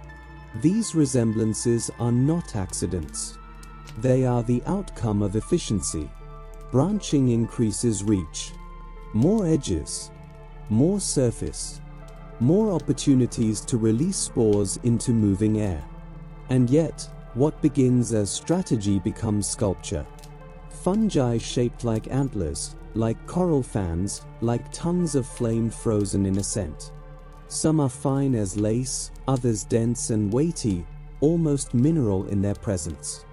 These resemblances are not accidents. They are the outcome of efficiency. Branching increases reach. More edges. More surface. More opportunities to release spores into moving air. And yet, what begins as strategy becomes sculpture. Fungi shaped like antlers, like coral fans, like tongues of flame frozen in a scent. Some are fine as lace, others dense and weighty, almost mineral in their presence.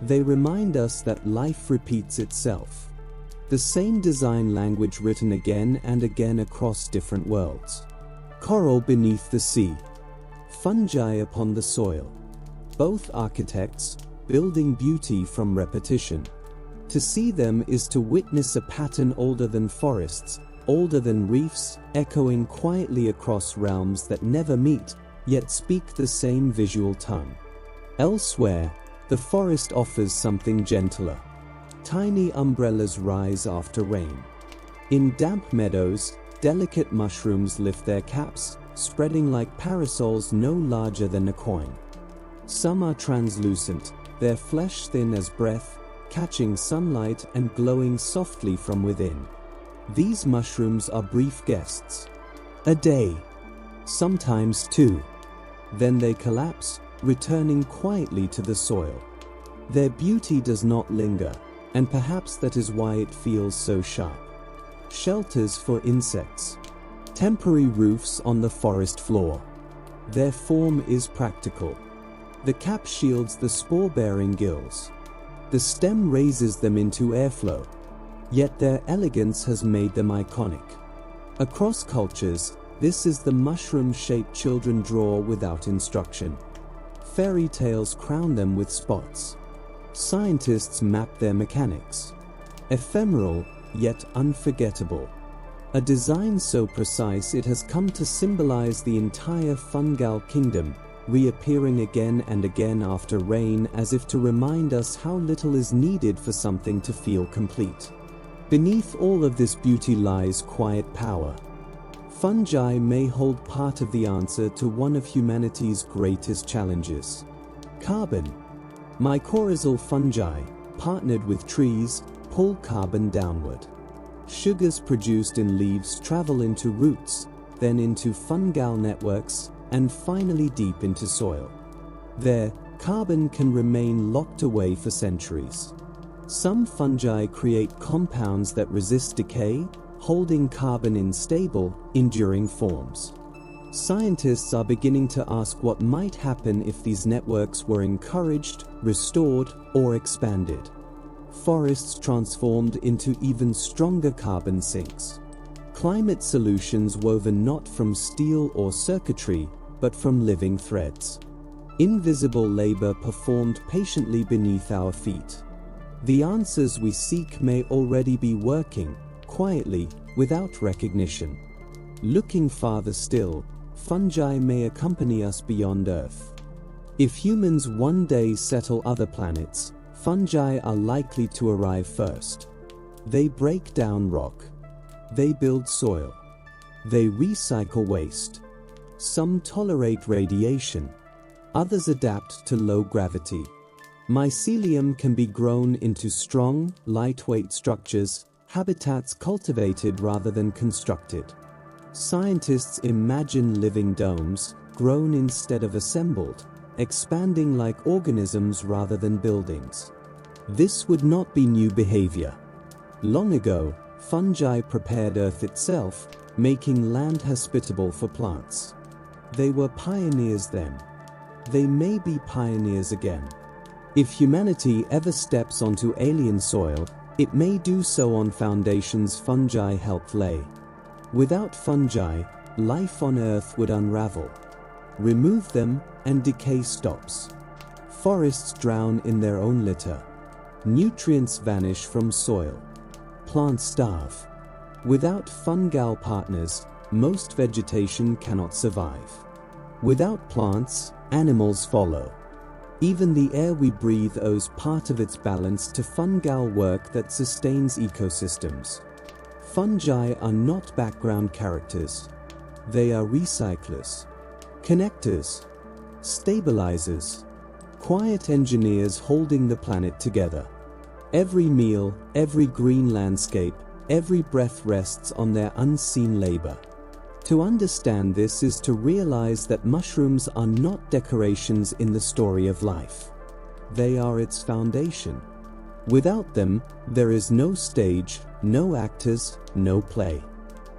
They remind us that life repeats itself. The same design language written again and again across different worlds. Coral beneath the sea. Fungi upon the soil. Both architects, building beauty from repetition. To see them is to witness a pattern older than forests, older than reefs, echoing quietly across realms that never meet, yet speak the same visual tongue. Elsewhere, the forest offers something gentler. Tiny umbrellas rise after rain. In damp meadows, delicate mushrooms lift their caps, spreading like parasols no larger than a coin. Some are translucent, their flesh thin as breath, catching sunlight and glowing softly from within. These mushrooms are brief guests. A day. sometimes two. Then they collapse, returning quietly to the soil. Their beauty does not linger, and perhaps that is why it feels so sharp. Shelters for insects. Temporary roofs on the forest floor. Their form is practical. The cap shields the spore-bearing gills. The stem raises them into airflow. Yet their elegance has made them iconic. Across cultures, this is the mushroom shape children draw without instruction. Fairy tales crown them with spots. Scientists map their mechanics. Ephemeral, yet unforgettable. A design so precise it has come to symbolize the entire fungal kingdom, reappearing again and again after rain as if to remind us how little is needed for something to feel complete. Beneath all of this beauty lies quiet power. Fungi may hold part of the answer to one of humanity's greatest challenges. Carbon. Mycorrhizal fungi, partnered with trees, pull carbon downward. Sugars produced in leaves travel into roots, then into fungal networks, and finally deep into soil. There, carbon can remain locked away for centuries. Some fungi create compounds that resist decay, holding carbon in stable, enduring forms. Scientists are beginning to ask what might happen if these networks were encouraged, restored, or expanded. Forests transformed into even stronger carbon sinks. Climate solutions woven not from steel or circuitry, but from living threads. Invisible labor performed patiently beneath our feet. The answers we seek may already be working, quietly, without recognition. Looking farther still, fungi may accompany us beyond Earth. If humans one day settle other planets, fungi are likely to arrive first. They break down rock. They build soil. They recycle waste. Some tolerate radiation. Others adapt to low gravity. Mycelium can be grown into strong, lightweight structures, habitats cultivated rather than constructed. Scientists imagine living domes, grown instead of assembled, expanding like organisms rather than buildings. This would not be new behavior. Long ago, fungi prepared Earth itself, making land hospitable for plants. They were pioneers then. They may be pioneers again. If humanity ever steps onto alien soil, it may do so on foundations fungi helped lay. Without fungi, life on Earth would unravel. Remove them, and decay stops. Forests drown in their own litter. Nutrients vanish from soil. Plants starve. Without fungal partners, most vegetation cannot survive. Without plants, animals follow. Even the air we breathe owes part of its balance to fungal work that sustains ecosystems. Fungi are not background characters. They are recyclers, connectors, stabilizers, quiet engineers holding the planet together. Every meal, every green landscape, every breath rests on their unseen labor. To understand this is to realize that mushrooms are not decorations in the story of life. They are its foundation. Without them, there is no stage, no actors, no play.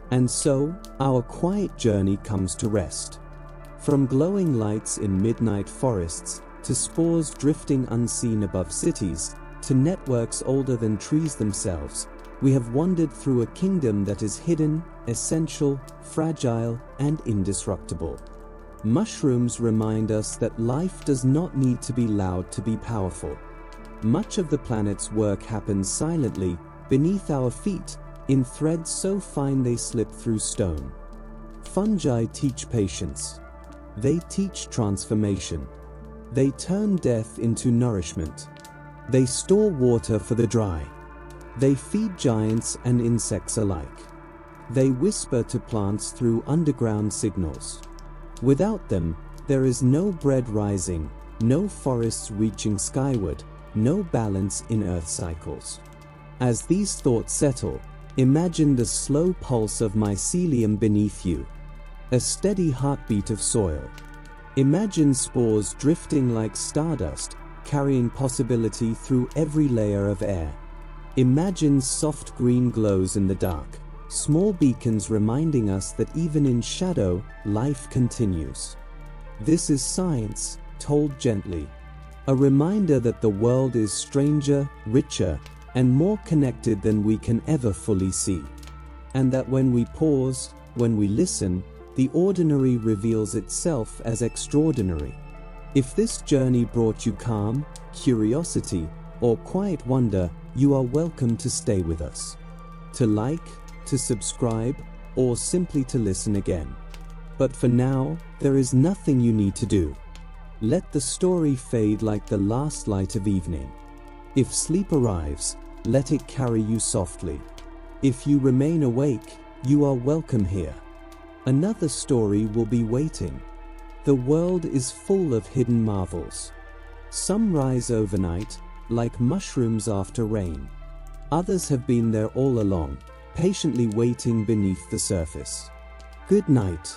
And so, our quiet journey comes to rest. From glowing lights in midnight forests, to spores drifting unseen above cities, to networks older than trees themselves, we have wandered through a kingdom that is hidden, essential, fragile, and indestructible. Mushrooms remind us that life does not need to be loud to be powerful. Much of the planet's work happens silently, beneath our feet, in threads so fine they slip through stone. Fungi teach patience. They teach transformation. They turn death into nourishment. They store water for the dry. They feed giants and insects alike. They whisper to plants through underground signals. Without them, there is no bread rising, no forests reaching skyward, no balance in Earth cycles. As these thoughts settle, imagine the slow pulse of mycelium beneath you. a steady heartbeat of soil. Imagine spores drifting like stardust, carrying possibility through every layer of air. Imagine soft green glows in the dark, small beacons reminding us that even in shadow, life continues. This is science, told gently. A reminder that the world is stranger, richer, and more connected than we can ever fully see. And that when we pause, when we listen, the ordinary reveals itself as extraordinary. If this journey brought you calm, curiosity, or quiet wonder, you are welcome to stay with us. To like, to subscribe, or simply to listen again. But for now, there is nothing you need to do. Let the story fade like the last light of evening. If sleep arrives, let it carry you softly. If you remain awake, you are welcome here. Another story will be waiting. The world is full of hidden marvels. Some rise overnight, like mushrooms after rain. Others have been there all along, patiently waiting beneath the surface. Good night.